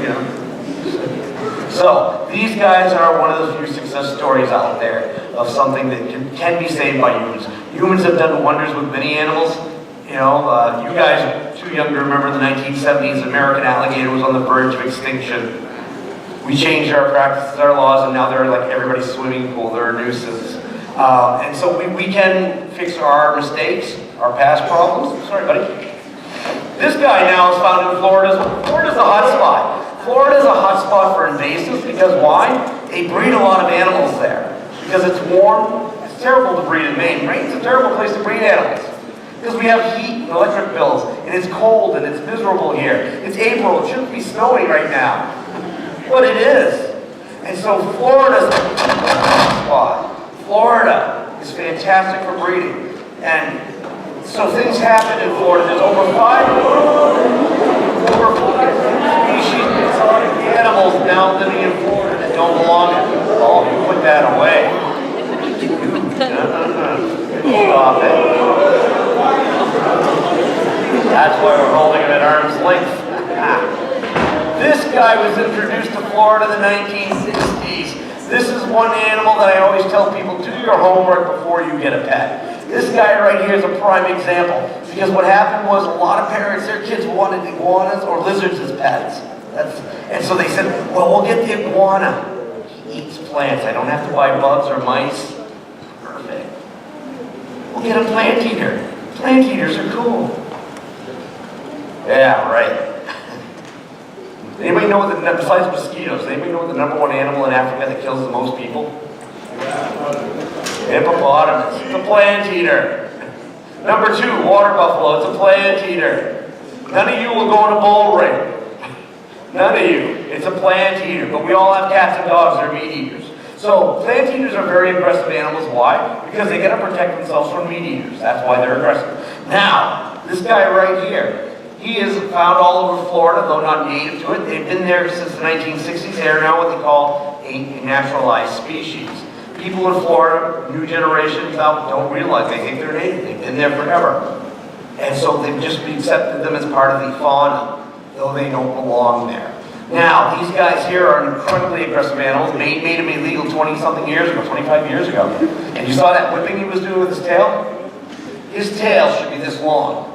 So these guys are one of the few success stories out there of something that can be saved by humans. Humans have done wonders with many animals. You guys are too young to remember the 1970s. American alligator was on the verge of extinction. We changed our practices, our laws, and now they're like everybody's swimming pool. They're a nuisance. And so we can fix our mistakes, our past problems. Sorry, buddy. This guy now is found in Florida. Florida's a hot spot. Florida's a hot spot for invasives because why? They breed a lot of animals there. Because it's warm. It's terrible to breed in Maine. Maine's a terrible place to breed animals. Because we have heat and electric bills, and it's cold and it's miserable here. It's April. It shouldn't be snowing right now. But it is. And so Florida's a hot spot. Florida is fantastic for breeding. And so things happen in Florida. There's over 5 species of exotic animals now living in Florida that don't belong in. Oh, you put that away. Stop it. That's why we're holding it at arm's length. This guy was introduced to Florida in the 1960s. This is one animal that I always tell people, do your homework before you get a pet. This guy right here is a prime example. Because what happened was a lot of parents, their kids wanted iguanas or lizards as pets. And so they said, well, we'll get the iguana. He eats plants. I don't have to buy bugs or mice. Perfect. We'll get a plant eater. Plant eaters are cool. Yeah, right. Anybody know what besides mosquitoes, anybody know what the #1 animal in Africa that kills the most people? Hippopotamus. It's a plant eater. Number 2, water buffalo. It's a plant eater. None of you will go in a bull ring. None of you. It's a plant eater. But we all have cats and dogs. They're meat eaters. So plant eaters are very aggressive animals. Why? Because they got to protect themselves from meat eaters. That's why they're aggressive. Now, this guy right here, he is found all over Florida, though not native to it. They've been there since the 1960s. They are now what they call a naturalized species. People in Florida, new generations out, don't realize they think they're native. They've been there forever. And so they've just accepted them as part of the fauna, though they don't belong there. Now, these guys here are incredibly aggressive animals. Maine made them illegal 20-something years ago, 25 years ago. And you saw that whipping he was doing with his tail? His tail should be this long.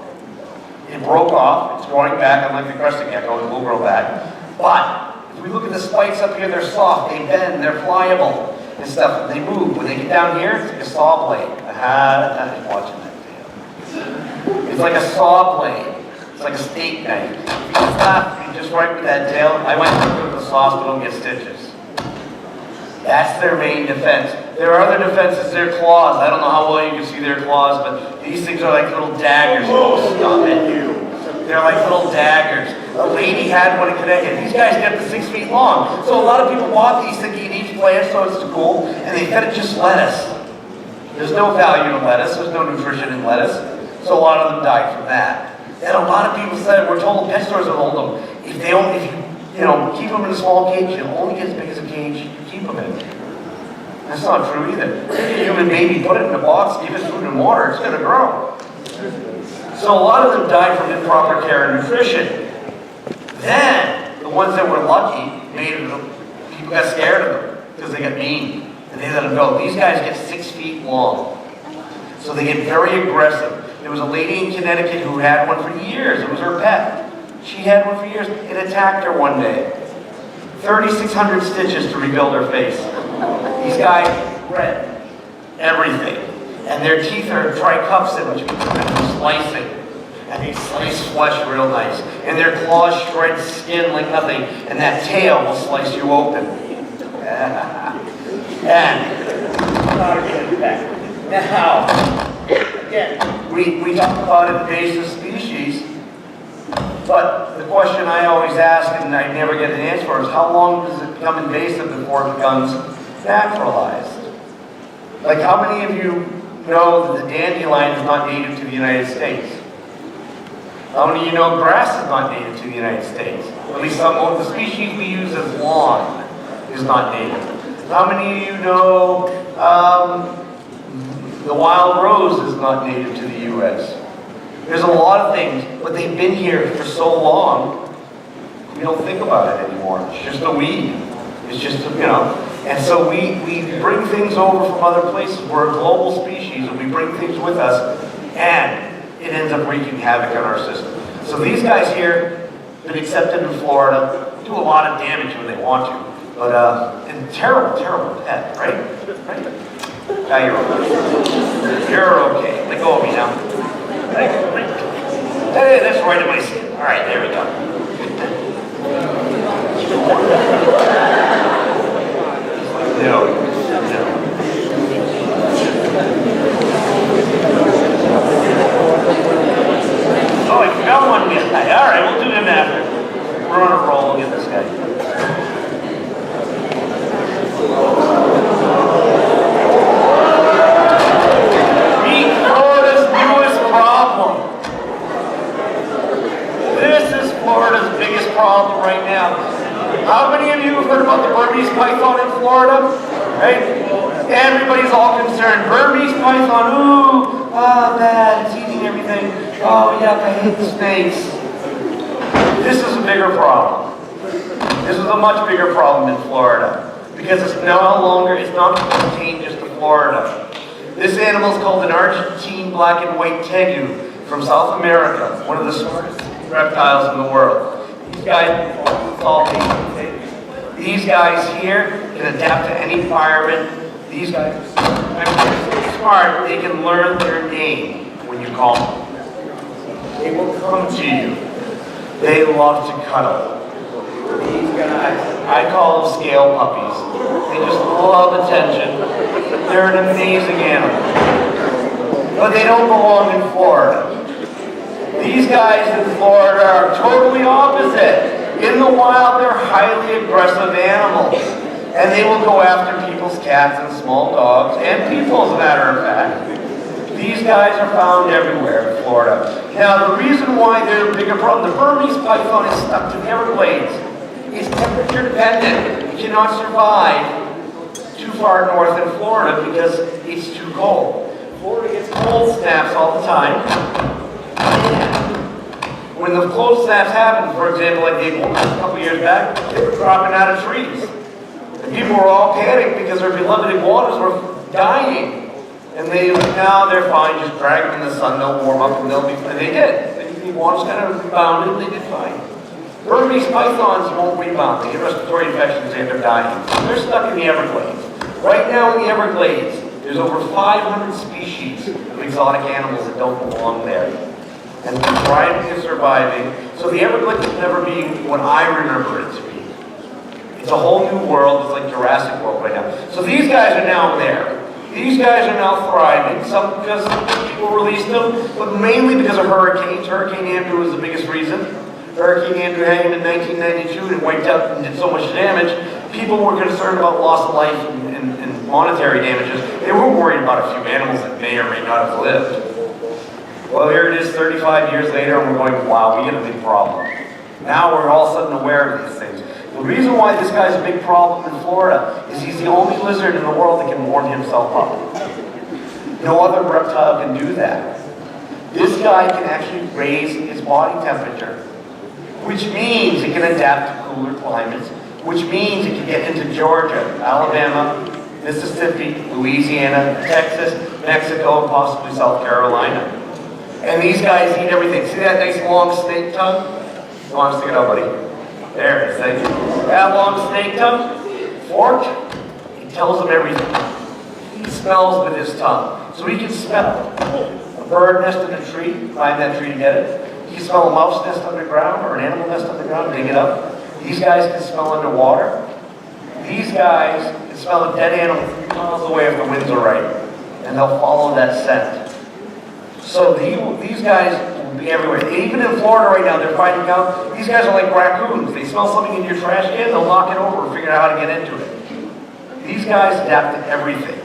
It broke off. It's growing back, unlike the crested gecko. It will grow back. But if we look at the spikes up here, they're soft, they bend, they're pliable and stuff. They move. When they get down here, it's like a saw blade. I'm watching that tail. It's like a saw blade. It's like a steak knife. If you stop, you just right with that tail. I went to the hospital and get stitches. That's their main defense. There are other defenses, their claws. I don't know how well you can see their claws, but these things are like little daggers. Oh, stop it, you. They're like little daggers. A lady had one in Connecticut. These guys get up to 6 feet long. So a lot of people bought these thinking each plant, so it's cool, and they fed it just lettuce. There's no value in lettuce. There's no nutrition in lettuce. So a lot of them died from that. And a lot of people said, we're told pet stores will hold them. If you keep them in a small cage, they'll only get as big as a cage you keep them in. That's not true either. Take a human baby, put it in a box, give it food and water, it's gonna grow. So a lot of them died from improper care and nutrition. Then, the ones that were lucky, people got scared of them because they got mean. And they let them go. These guys get 6 feet long. So they get very aggressive. There was a lady in Connecticut who had one for years. It was her pet. She had one for years. It attacked her one day. 3,600 stitches to rebuild her face. These guys red everything. And their teeth are tricuspid, which means they're slicing. And they slice flesh real nice. And their claws shred skin like nothing. And that tail will slice you open. And now, again, we talk about invasive species, but the question I always ask, and I never get an answer for, is how long does it become invasive before it becomes naturalized? Like, how many of you know that the dandelion is not native to the United States? How many of you know grass is not native to the United States? At least some of the species we use as lawn is not native. How many of you know the wild rose is not native to the U.S.? There's a lot of things, but they've been here for so long, we don't think about it anymore. It's just a weed. It's just, and so we bring things over from other places. We're a global species, and we bring things with us, and it ends up wreaking havoc on our system. So these guys here, been accepted in Florida, do a lot of damage when they want to. But, and terrible, terrible pet, right? Now you're okay. You're okay. Let go of me now. Hey, that's right in my skin. All right, there we go. No. Oh, I forgot one guy. All right, we'll do him after. We're on a roll. We'll get this guy. Florida's newest problem. This is Florida's biggest problem right now. How many of you have heard about the Burmese python in Florida? Right? Everybody's all concerned. Burmese python, ooh, bad, it's eating everything. Oh, yuck, I hate the snakes. This is a bigger problem. This is a much bigger problem in Florida. Because it's not contained just to Florida. This animal is called an Argentine black and white tegu from South America, one of the smartest reptiles in the world. These guys here can adapt to any environment. These guys are so smart, they can learn their name when you call them. They will come to you. They love to cuddle. These guys, I call them scale puppies. They just love attention. They're an amazing animal. But they don't belong in Florida. These guys in Florida are totally opposite. In the wild, they're highly aggressive animals. And they will go after people's cats and small dogs, and people, as a matter of fact. These guys are found everywhere in Florida. Now, the reason why they're a bigger problem, the Burmese python is stuck to the Everglades. It's temperature dependent. It cannot survive too far north in Florida because it's too cold. Florida gets cold snaps all the time. When the cold snaps happen, for example, like they a couple years back, they were dropping out of trees. And people were all panicked because their beloved iguanas were dying. And now they're fine, just drag them in the sun, they'll warm up and and they did. The iguanas kind of rebounded, they did fine. Burmese pythons won't rebound. They get respiratory infections, they end up dying. So they're stuck in the Everglades. Right now in the Everglades, there's over 500 species of exotic animals that don't belong there. And they're thriving and surviving. So the Everglades will never be what I remember it to be. It's a whole new world. It's like Jurassic World right now. So these guys are now there. These guys are now thriving, some because people released them, but mainly because of hurricanes. Hurricane Andrew was the biggest reason. Hurricane Andrew happened in 1992 and wiped out and did so much damage. People were concerned about loss of life and monetary damages. They weren't worried about a few animals that may or may not have lived. Well, here it is 35 years later, and we're going, wow, we got a big problem. Now we're all of a sudden aware of these things. The reason why this guy's a big problem in Florida is he's the only lizard in the world that can warm himself up. No other reptile can do that. This guy can actually raise his body temperature, which means it can adapt to cooler climates, which means it can get into Georgia, Alabama, Mississippi, Louisiana, Texas, Mexico, and possibly South Carolina. And these guys eat everything. See that nice long snake tongue? Come on, stick it out, buddy. There it is, thank you. That long snake tongue, fork, he tells them everything. He smells with his tongue. So he can smell a bird nest in a tree, climb that tree to get it. He can smell a mouse nest underground or an animal nest underground, dig it up. These guys can smell underwater. These guys can smell a dead animal 3 miles away if the winds are right. And they'll follow that scent. So these guys will be everywhere. Even in Florida right now, they're finding out these guys are like raccoons. They smell something in your trash can, they'll knock it over and figure out how to get into it. These guys adapt to everything.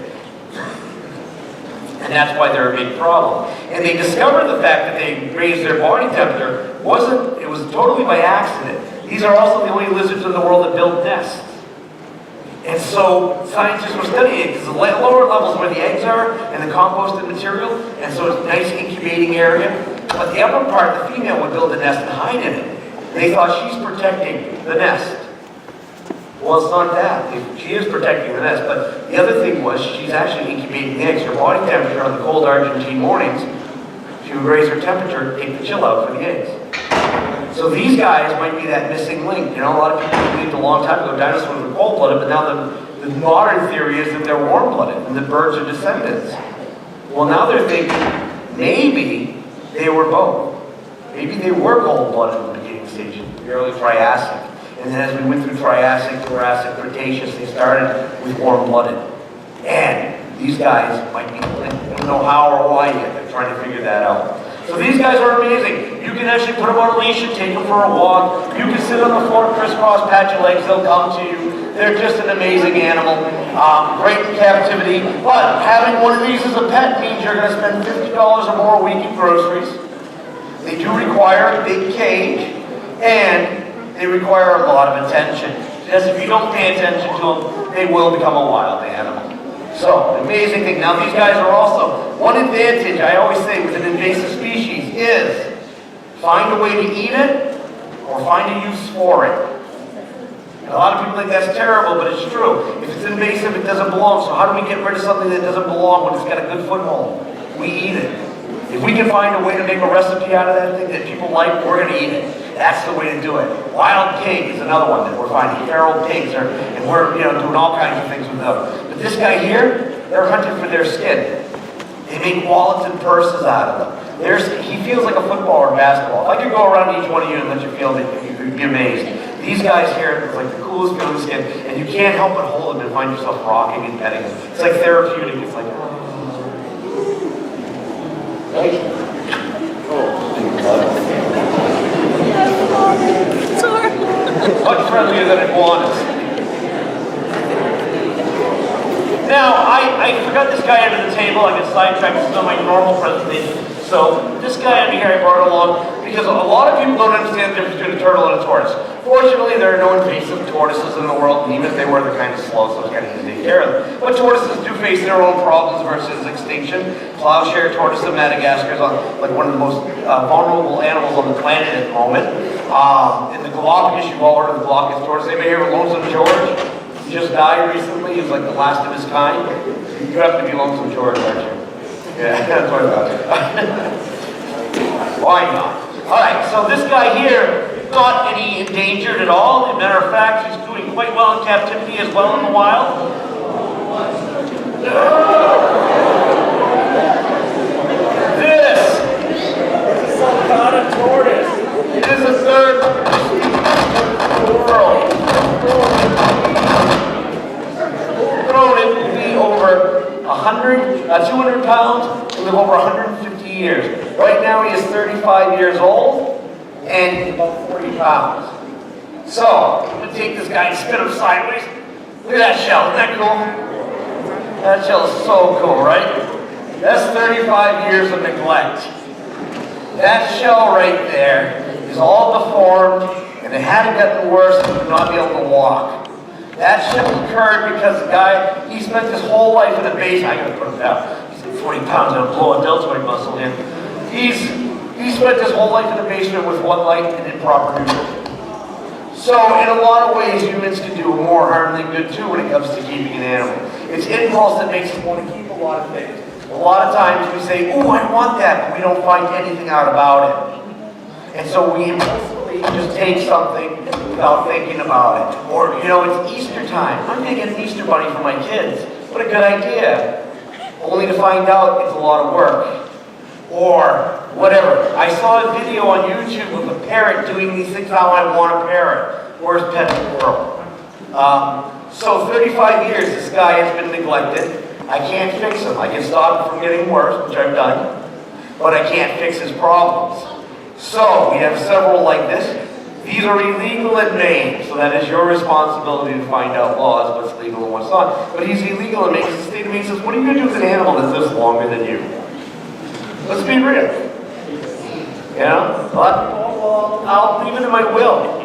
And that's why they're a big problem. And they discovered the fact that they raised their body temperature it was totally by accident. These are also the only lizards in the world that build nests. And so scientists were studying it because the lower levels where the eggs are and the composted material, and so it's a nice incubating area. But the upper part, the female would build a nest and hide in it. They thought she's protecting the nest. Well, it's not that. She is protecting the nest, but the other thing was she's actually incubating the eggs. Her body temperature on the cold Argentine mornings, she would raise her temperature, take the chill out for the eggs. So these guys might be that missing link. You know, a lot of people believed a long time ago dinosaurs were cold-blooded, but now the modern theory is that they're warm-blooded and the birds are descendants. Well, now they're thinking maybe they were both. Maybe they were cold-blooded in the beginning stages, the early Triassic. And then as we went through Triassic, Jurassic, Cretaceous, they started with warm-blooded. And these guys might be, they don't know how or why yet. They're trying to figure that out. So these guys are amazing. You can actually put them on a leash and take them for a walk. You can sit on the floor, crisscross, pat your legs, they'll come to you. They're just an amazing animal. Great in captivity. But having one of these as a pet means you're going to spend $50 or more a week in groceries. They do require a big cage, and they require a lot of attention. Because if you don't pay attention to them, they will become a wild animal. So, amazing thing. Now these guys are also, one advantage I always say with an invasive species is find a way to eat it or find a use for it. And a lot of people think that's terrible, but it's true. If it's invasive, it doesn't belong. So how do we get rid of something that doesn't belong when it's got a good foothold? We eat it. If we can find a way to make a recipe out of that thing that people like, we're going to eat it. That's the way to do it. Wild pig is another one that we're finding. Feral pigs and we're doing all kinds of things with them. But this guy here, they're hunting for their skin. They make wallets and purses out of them. He feels like a football or basketball. If I could go around each one of you and let you feel that, you'd be amazed. These guys here, it's like the coolest feeling skin, and you can't help but hold them and find yourself rocking and petting them. It's like therapeutic. It's like, much friendlier than iguanas. Now, I forgot this guy under the table. I got sidetracked. This is not my normal presentation. So, this guy under here I brought along because a lot of people don't understand the difference between a turtle and a tortoise. Fortunately, there are no invasive tortoises in the world, and even if they were, they're kind of slow, so it's kind of easy to take care of them. But tortoises do face their own problems versus extinction. Plowshare tortoise of Madagascar is like one of the most vulnerable animals on the planet at the moment. And the Galapagos, you've all heard of the Galapagos tortoise. Anybody hear of Lonesome George? He just died recently. He was like the last of his kind. You have to be Lonesome George, aren't you? Yeah, that's what I thought. Why not? Alright, so this guy here, not any endangered at all. As a matter of fact, he's doing quite well in captivity as well in the wild. This is some kind of tortoise. It is a third in the world. Grown, it will be over 200 pounds and live over 150 years. Right now he is 35 years old and he's about 40 pounds. So, I'm going to take this guy and spin him sideways. Look at that shell, isn't that cool? That shell is so cool, right? That's 35 years of neglect. That shell right there is all deformed, and it hadn't gotten worse and would not be able to walk. That shell occurred because the guy, he spent his whole life in the basement. I gotta put him down. He's like 40 pounds and a blow a deltoid muscle in. He spent his whole life in the basement with one leg and improper nutrition. So in a lot of ways, humans can do more harm than good too when it comes to keeping an animal. It's impulse that makes us want to keep a lot of things. A lot of times we say, oh, I want that, but we don't find anything out about it. And so we impulsively just take something without thinking about it. Or, you know, it's Easter time. I'm going to get an Easter bunny for my kids. What a good idea. Only to find out it's a lot of work. Or whatever. I saw a video on YouTube of a parrot doing these things, how I want a parrot. Worst pet in the world. So 35 years this guy has been neglected. I can't fix him. I can stop him from getting worse, which I've done. But I can't fix his problems. So we have several like this. These are illegal in Maine, so that is your responsibility to find out laws, what's legal and what's not. But he's illegal in Maine. The state of Maine says, what are you going to do with an animal that lives longer than you? Let's be real. You know? Well, I'll leave it in my will.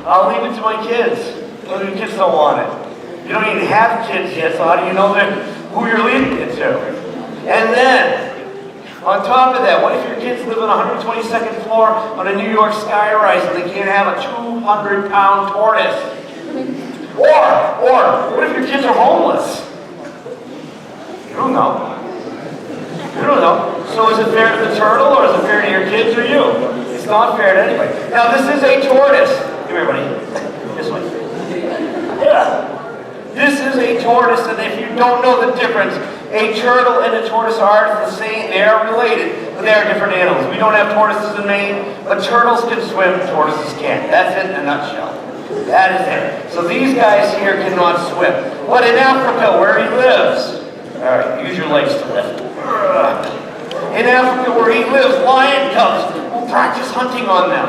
I'll leave it to my kids. Well, your kids don't want it. You don't even have kids yet, so how do you know who you're leaving it to? And then, on top of that, what if your kids live on a 122nd floor on a New York skyrise and they can't have a 200-pound tortoise? Or, what if your kids are homeless? You don't know. You don't know. So is it fair to the turtle, or is it fair to your kids or you? It's not fair to anybody. Now this is a tortoise. Come here, buddy. This way. Yeah. This is a tortoise, and if you don't know the difference, a turtle and a tortoise are the same. They are related, but they are different animals. We don't have tortoises in Maine, but turtles can swim, tortoises can't. That's it in a nutshell. That is it. So these guys here cannot swim. But in Africa, where he lives, all right, use your legs to lift. In Africa, where he lives, lion cubs will practice hunting on them.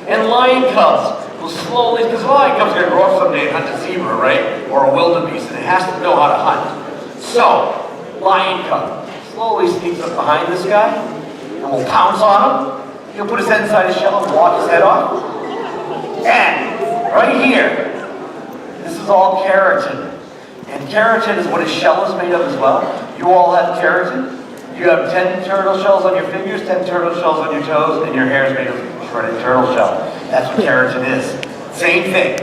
And lion cubs will slowly, because lion cubs are going to grow up someday and hunt a zebra, right? Or a wildebeest, and it has to know how to hunt. So, lion cub slowly sneaks up behind this guy and will pounce on him. He'll put his head inside his shell and walk his head off. And right here, this is all keratin. And keratin is what his shell is made of as well. You all have keratin. You have 10 turtle shells on your fingers, 10 turtle shells on your toes, and your hair is made of shredded turtle shell. That's what keratin is. Same thing.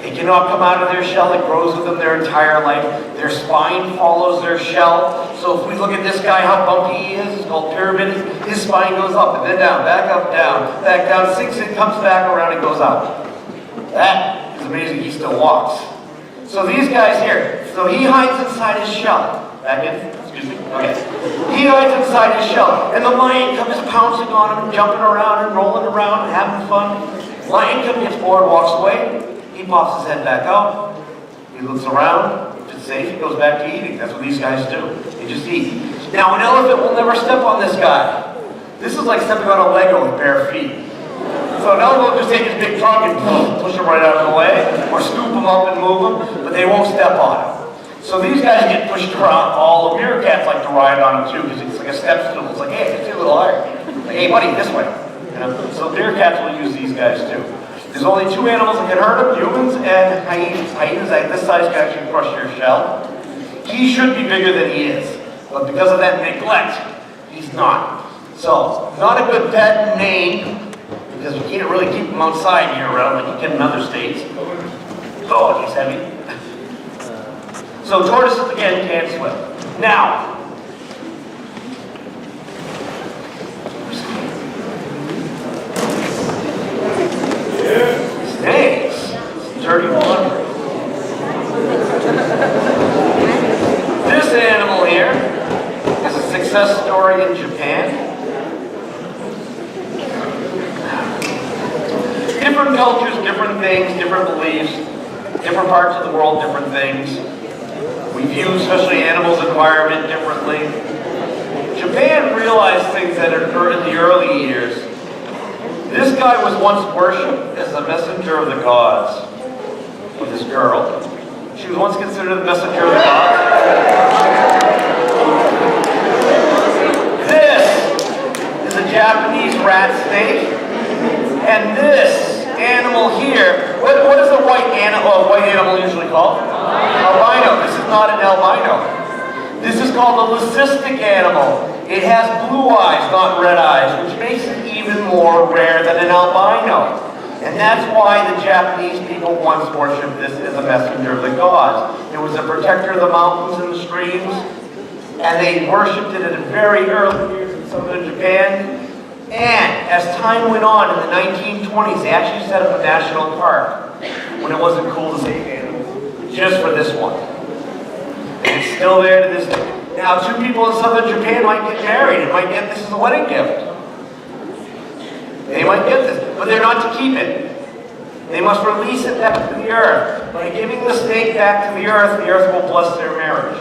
They cannot come out of their shell. It grows with them their entire life. Their spine follows their shell. So if we look at this guy, how bumpy he is, it's called pyramid. His spine goes up and then down, back up, down, back down, sinks and comes back around and goes out. That is amazing. He still walks. So these guys here, so he hides inside his shell. Back in, excuse me, okay. He hides inside his shell, and the lion cub is pouncing on him and jumping around and rolling around and having fun. Lion cub gets bored, walks away. He pops his head back out. He looks around. If it's safe, he goes back to eating. That's what these guys do. They just eat. Now, an elephant will never step on this guy. This is like stepping on a Lego with bare feet. So an elephant will just take his big trunk and push him right out of the way, or scoop him up and move him, but they won't step on him. So these guys get pushed around. All the meerkats like to ride on them too, because it's like a step stool. It's like, hey, it's a little higher. Like, hey, buddy, this way. You know? So meerkats will use these guys too. There's only two animals that can hurt them, humans and hyenas. Hyenas like this size can actually crush your shell. He should be bigger than he is, but because of that neglect, he's not. So, not a good pet in Maine, because you can't really keep him outside year-round like you can in other states. Oh, he's heavy. So tortoises, again, can't swim. Now, snakes, dirty water. This animal here is a success story in Japan. Different cultures, different things, different beliefs, different parts of the world, different things. We view especially animals' environment differently. Japan realized things that occurred in the early years. This guy was once worshipped as the messenger of the gods with this girl. She was once considered the messenger of the gods. This is Japanese rat snake. And this animal here, what is a white animal usually called? Albino. This is not an albino. This is called a leucistic animal. It has blue eyes, not red eyes, which makes it even more rare than an albino. And that's why the Japanese people once worshipped this as a messenger of the gods. It was a protector of the mountains and the streams, and they worshipped it at a very early years in southern Japan. And as time went on in the 1920s, they actually set up a national park when it wasn't cool to save animals, just for this one. And it's still there to this day. Now, two people in southern Japan might get married and might get this as a wedding gift. They might get this, but they're not to keep it. They must release it back to the earth. By giving the snake back to the earth will bless their marriage.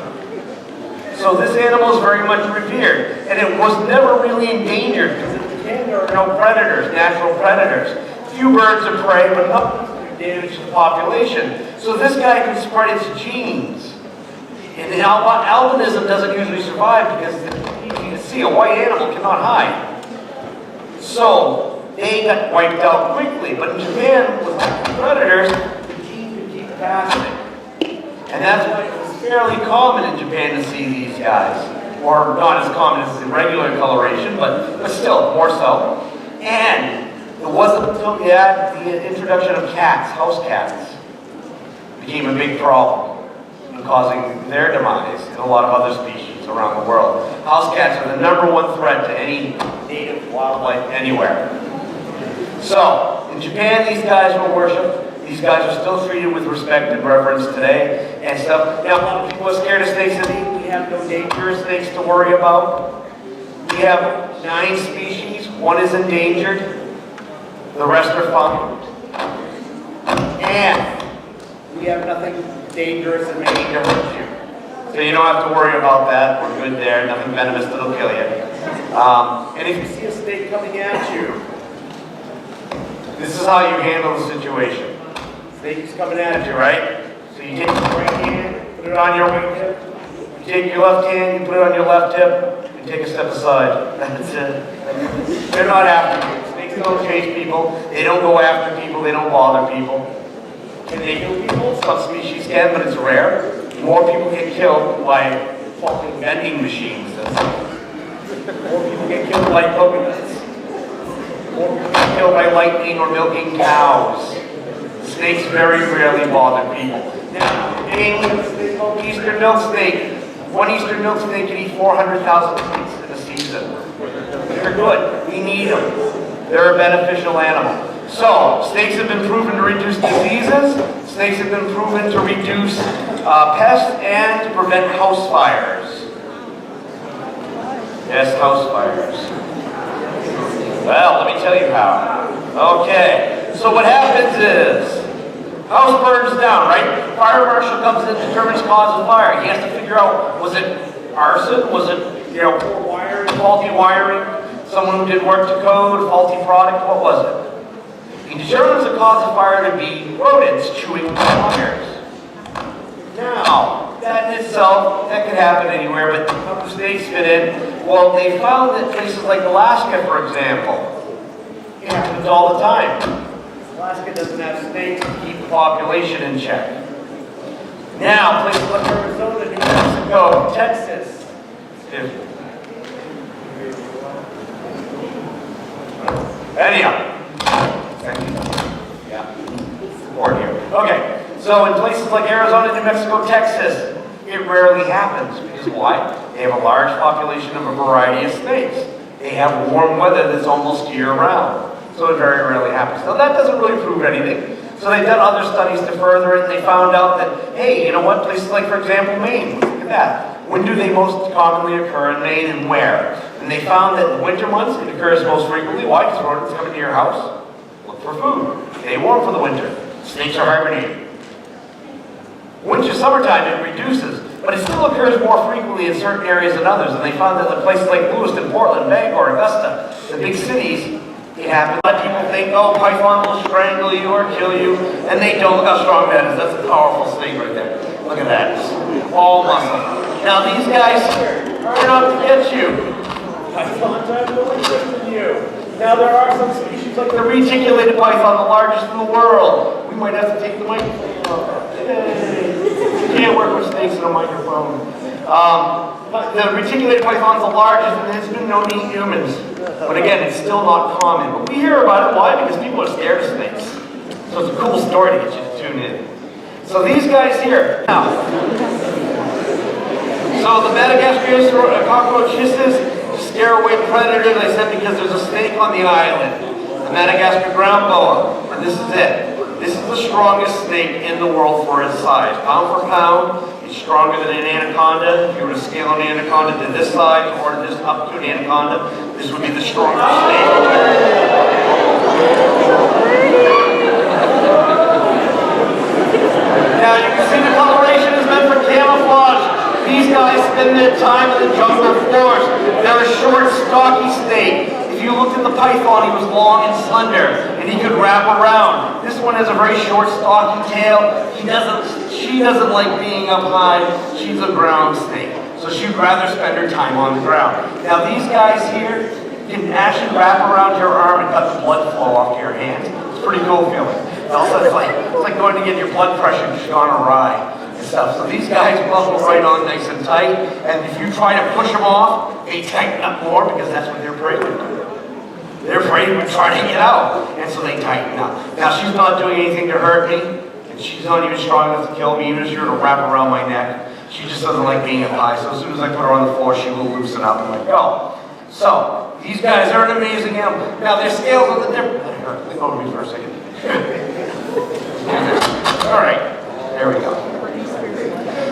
So this animal is very much revered, and it was never really endangered because in Japan there are no predators, natural predators. Few birds of prey, but nothing to damage the population. So this guy can spread its genes. And albinism doesn't usually survive because you can see a white animal cannot hide. So they got wiped out quickly, but in Japan, with predators, the gene could keep passing. And that's why it was fairly common in Japan to see these guys. Or not as common as the regular coloration, but still, more so. And it wasn't until the introduction of cats, house cats, became a big problem in causing their demise in a lot of other species around the world. House cats are the #1 threat to any native wildlife anywhere. So, in Japan, these guys were worshipped. These guys are still treated with respect and reverence today and stuff. Now, a lot of people are scared of snakes. We have no dangerous snakes to worry about. We have 9 species. 1 is endangered. The rest are fine. And we have nothing dangerous and making to hurt you. So you don't have to worry about that. We're good there. Nothing venomous that'll kill you. And if you see a snake coming at you, this is how you handle the situation. Snake is coming at you, right? So you take your right hand, put it on your right hip. You take your left hand, you put it on your left hip, and take a step aside. That's it. They're not after you. Snakes don't chase people. They don't go after people. They don't bother people. Can they kill people? Some species can, but it's rare. More people get killed by faulty vending machines. More people get killed by coconuts. More people get killed by lightning or milking cows. Snakes very rarely bother people. Now, today we have a snake called eastern milk snake. One eastern milk snake can eat 400,000 snakes in a season. They're good. We need them. They're a beneficial animal. So, snakes have been proven to reduce diseases. Snakes have been proven to reduce pests and to prevent house fires. Yes, house fires. Well, let me tell you how. Okay, so what happens is, house burns down, right? Fire marshal comes in, determines cause of fire. He has to figure out, was it arson? Was it, poor wiring, faulty wiring? Someone who didn't work to code, faulty product? What was it? He determines the cause of fire to be rodents chewing wires. Now, that in itself, that could happen anywhere, but how do snakes fit in? Well, they found that places like Alaska, for example, it happens all the time. Alaska doesn't have snakes to keep the population in check. Now, places like Arizona, New Mexico, Texas. Anyhow. Yeah. More here. Okay. So in places like Arizona, New Mexico, Texas, it rarely happens. Because why? They have a large population of a variety of snakes. They have warm weather that's almost year-round. So it very rarely happens. Now that doesn't really prove anything. So they've done other studies to further it, and they found out that, hey, you know what? Places like, for example, Maine. Look at that. When do they most commonly occur in Maine and where? And they found that in the winter months, it occurs most frequently. Why? Because rodents come into your house, look for food. Stay warm for the winter. Snakes are hibernating. Winter, summertime, it reduces, but it still occurs more frequently in certain areas than others. And they found that in places like Lewiston, Portland, Bangor, Augusta, the big cities, it happens. A lot of people think, oh, python will strangle you or kill you, and they don't. Look how strong that is. That's a powerful snake right there. Look at that. All muscle. Now these guys, they're not to get you. pythons have no interest in you. Now there are some species like the reticulated python, the largest in the world. We might have to take the microphone off. Yay. You can't work with snakes in a microphone. The reticulated python is the largest and has been known to eat humans. But again, it's still not common. But we hear about it. Why? Because people are scared of snakes. So it's a cool story to get you to tune in. So these guys here. Now, so the Madagascar cockroach hisses to scare away predators, I said, because there's a snake on the island. The Madagascar ground boa. And this is it. This is the strongest snake in the world for its size. Pound for pound, it's stronger than an anaconda. If you were to scale an anaconda to this size or this up to an anaconda, this would be the strongest snake. Now you can see the coloration is meant for camouflage. These guys spend their time in the jungle forest. They're a short, stocky snake. If you looked at the python, he was long and slender, and he could wrap around. This one has a very short, stocky tail. She doesn't like being up high. She's a ground snake, so she'd rather spend her time on the ground. Now these guys here can actually wrap around your arm and cut the blood flow off to your hands. It's a pretty cool feeling. Also, it's like going to get your blood pressure just gone awry and stuff. So these guys buckle right on nice and tight, and if you try to push them off, they tighten up more because that's what they're afraid of. They're afraid we're trying to get out, and so they tighten up. Now, she's not doing anything to hurt me, and she's not even strong enough to kill me, even if she were to wrap around my neck. She just doesn't like being up high, so as soon as I put her on the floor, she will loosen up and let go. So, these guys are an amazing animal. Now, their scales are the different. Lean over me for a second. All right, there we go.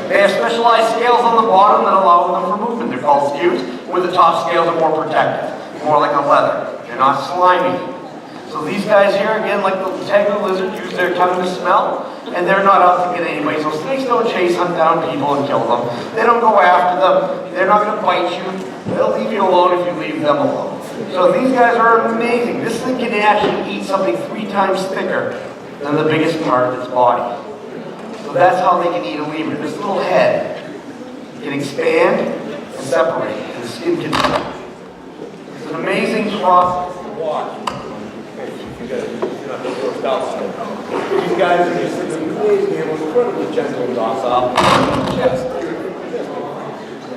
They have specialized scales on the bottom that allow them for movement. They're called skews, where the top scales are more protective, more like a leather. They're not slimy. So these guys here, again, like the tiger lizard, use their tongue to smell, and they're not out to get anybody. So snakes don't hunt down people and kill them. They don't go after them. They're not going to bite you. They'll leave you alone if you leave them alone. So these guys are amazing. This thing can actually eat something 3 times thicker than the biggest part of its body. So that's how they can eat a lemur. This little head can expand and separate, and the skin can It's an amazing process to watch. These guys are just amazing, incredibly gentle and docile.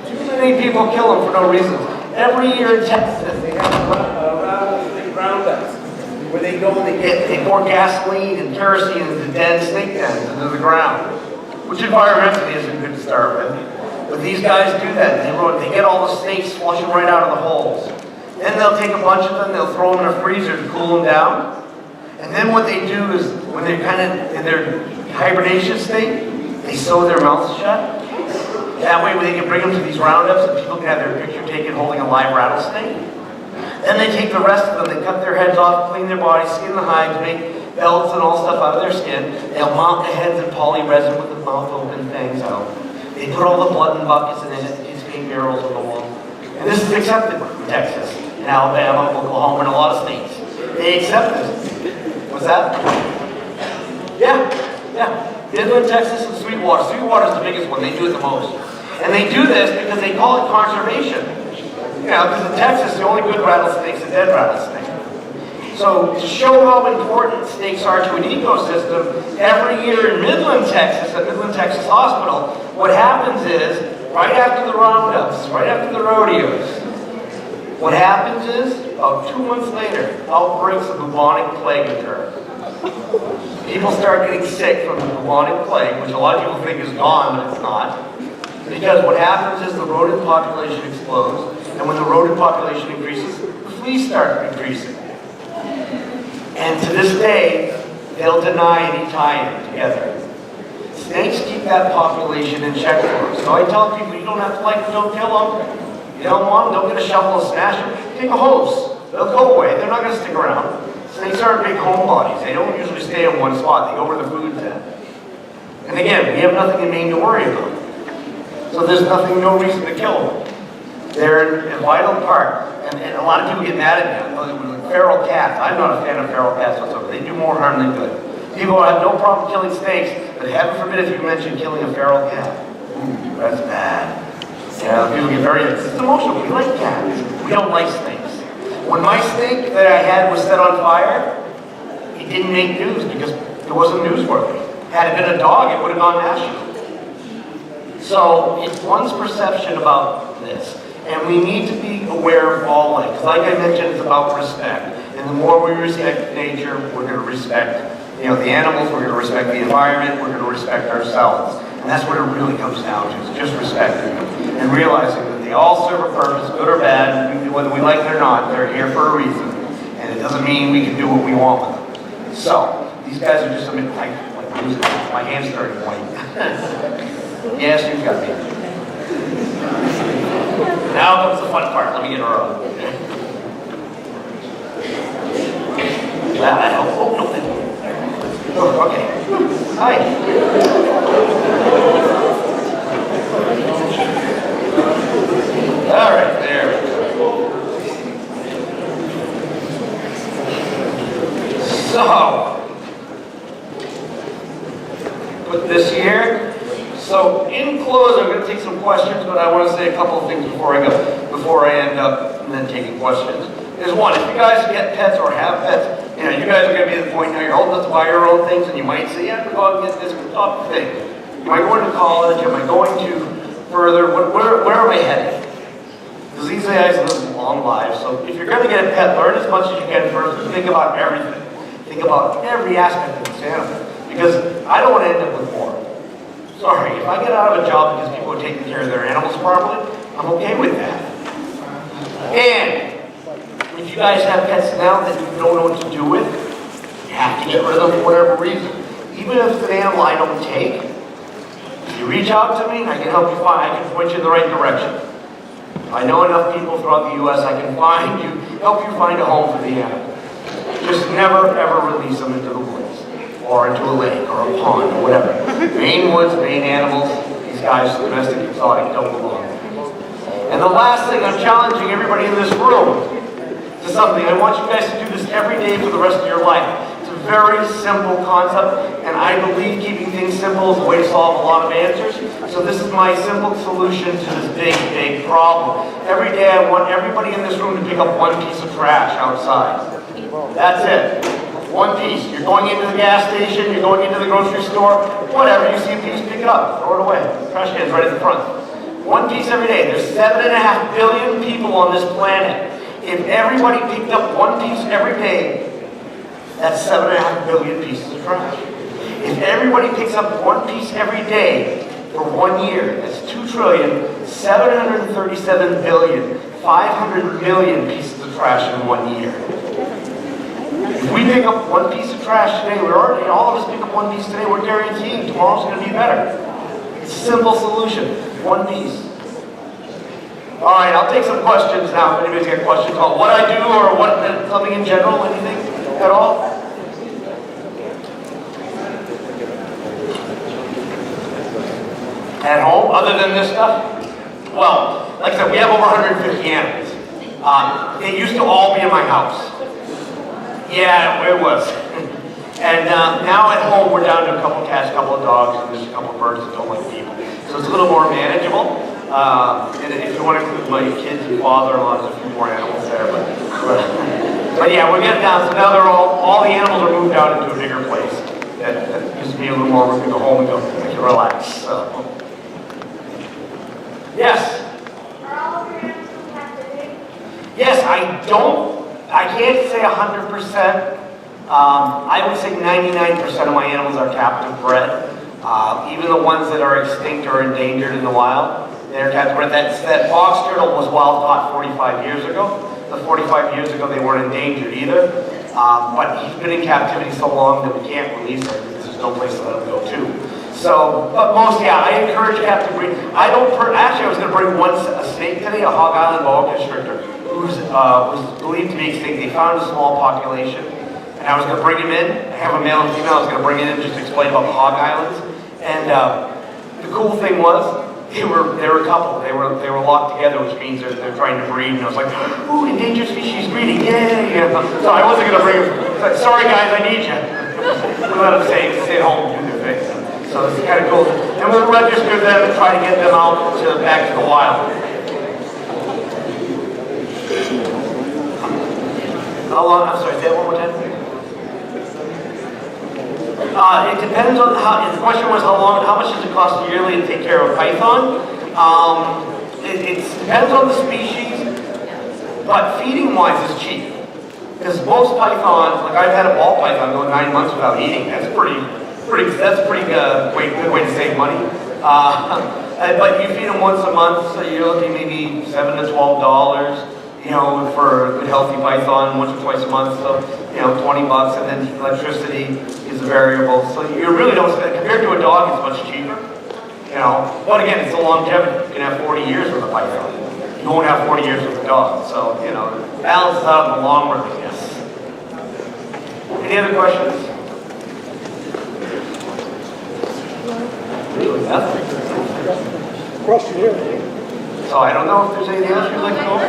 Too many people kill them for no reason. Every year in Texas, they have roundups where they go and they pour gasoline and kerosene into dead snake dens into the ground, which environmentally isn't good to start with. But these guys do that. They get all the snakes, flush them right out of the holes. Then they'll take a bunch of them, they'll throw them in a freezer to cool them down. And then what they do is, when they're kind of in their hibernation state, they sew their mouths shut. That way they can bring them to these roundups and people can have their picture taken holding a live rattlesnake. Then they take the rest of them, they cut their heads off, clean their bodies, skin the hides, make belts and all stuff out of their skin. They'll mount the heads in poly resin with the mouth open, fangs out. They put all the blood in buckets and then his paint barrels on the wall. And this is accepted in Texas, in Alabama, Oklahoma, and a lot of states. They accept this. What's that? Yeah. Midland, Texas, and Sweetwater. Sweetwater is the biggest one. They do it the most. And they do this because they call it conservation. Because in Texas, the only good rattlesnake is a dead rattlesnake. So to show how important snakes are to an ecosystem, every year in Midland, Texas, at Midland, Texas Hospital, what happens is, right after the roundups, right after the rodeos, what happens is, about 2 months later, outbreaks of bubonic plague occur. People start getting sick from the bubonic plague, which a lot of people think is gone, but it's not. Because what happens is the rodent population explodes, and when the rodent population increases, the fleas start increasing. And to this day, they'll deny any tie-in together. Snakes keep that population in check for them. So I tell people, you don't have to like them, don't kill them. You don't want them, don't get a shovel and smash them. Take a hose. They'll go away. They're not going to stick around. Snakes aren't big homebodies. They don't usually stay in one spot. They go where the food's at. And again, we have nothing in Maine to worry about. So there's no reason to kill them. They're a vital part. And a lot of people get mad at me. Feral cats. I'm not a fan of feral cats whatsoever. They do more harm than good. People have no problem killing snakes, but heaven forbid if you mention killing a feral cat. Ooh, that's bad. Yeah, people get very, it's emotional. We like cats. We We don't like snakes. When my snake that I had was set on fire, it didn't make news because it wasn't newsworthy. Had it been a dog, it would have gone national. So it's one's perception about this. And we need to be aware of all life. Like I mentioned, it's about respect. And the more we respect nature, we're going to respect, the animals, we're going to respect the environment, we're going to respect ourselves. And that's what it really comes down to, is just respecting them. And realizing that they all serve a purpose, good or bad, whether we like it or not, they're here for a reason. And it doesn't mean we can do what we want with them. So, these guys are just, my hand's starting white. Yes, you've got me. Now comes the fun part. Let me get her up. Oh, okay. Hi. All right, there we go. So, put this here. So, in close, I'm going to take some questions, but I want to say a couple of things before I end up and then taking questions. Is one, if you guys get pets or have pets, you guys are going to be at the point now you're old enough to buy your own things, and you might say, yeah, I'm going to go out and get this top thing. Am I going to college? Am I going to further? Where am I heading? Because these guys live long lives, so if you're going to get a pet, learn as much as you can first, and think about everything. Think about every aspect of this animal, because I don't want to end up with more. Sorry, if I get out of a job because people are taking care of their animals properly, I'm okay with that. And if you guys have pets now that you don't know what to do with, you have to get rid of them for whatever reason. Even if it's an animal I don't take, if you reach out to me, I can help you I can point you in the right direction. I know enough people throughout the U.S. I can help you find a home for the animal. Just never ever release them into the woods, or into a lake, or a pond, or whatever. Maine woods, Maine animals, these guys, domestic, exotic, don't belong. And the last thing, I'm challenging everybody in this room to something. I want you guys to do this every day for the rest of your life. It's a very simple concept, and I believe keeping things simple is the way to solve a lot of answers. So this is my simple solution to this big, big problem. Every day I want everybody in this room to pick up one piece of trash outside. That's it. One piece. You're going into the gas station, you're going into the grocery store, whatever, you see a piece, pick it up, throw it away. Trash can's right at the front. One piece every day. There's 7.5 billion people on this planet. If everybody picked up one piece every day, that's 7.5 billion pieces of trash. If everybody picks up one piece every day for 1 year, that's 2,737,500,000,000 pieces of trash in 1 year. If we pick up one piece of trash today, all of us pick up one piece today, we're guaranteeing tomorrow's going to be better. It's a simple solution. One piece. All right, I'll take some questions now. If anybody's got questions about what I do or something in general, anything at all? At home, other than this stuff? Well, like I said, we have over 150 animals. They used to all be in my house. Yeah, it was. And now at home, we're down to a couple cats, a couple of dogs, and there's a couple of birds that don't like people. So it's a little more manageable. And if you want to include my kids and father-in-law, there's a few more animals there. But yeah, we're getting down. So now they're all the animals are moved out into a bigger place. That gives me a little more room to go home and go, I can relax. So. Yes? Are all of your animals in captivity? Yes, I can't say 100%. I would say 99% of my animals are captive bred. Even the ones that are extinct or endangered in the wild, they're captive bred. That box turtle was wild caught 45 years ago. The 45 years ago, they weren't endangered either. But he's been in captivity so long that we can't release him because there's no place to let him go to. So, but most, yeah, I encourage captive breed. Actually, I was going to bring a snake today, a Hog Island boa constrictor, who's was believed to be extinct. They found a small population, and I was going to bring him in. I have a male and female. I was going to bring him in and just explain about the Hog Islands. And the cool thing was, they were a couple. They were locked together, which means they're trying to breed. And I was like, ooh, endangered species breeding, yay! So I wasn't going to bring him. I was like, sorry guys, I need you. We let them stay at home and do their thing. So it's kind of cool. And we'll register them and try to get them out back to the wild. how long, I'm sorry, say that one more time. It depends on how, the question was how much does it cost yearly to take care of a python? It depends on the species, but feeding wise is cheap. Because most pythons, like I've had a ball python go 9 months without eating. That's a pretty good way to save money. But you feed them once a month, so you're looking maybe $7 to $12. You know, for a good healthy python, once or twice a month, so, you know, 20 bucks, and then electricity is a variable. So you really don't spend, compared to a dog, it's much cheaper, you know. But again, it's a longevity. You can have 40 years with a python. You won't have 40 years with a dog. So, you know, it balances out in the long run, I guess. Any other questions? Really, nothing. Question here. So I don't know if there's anything else you'd like to go over.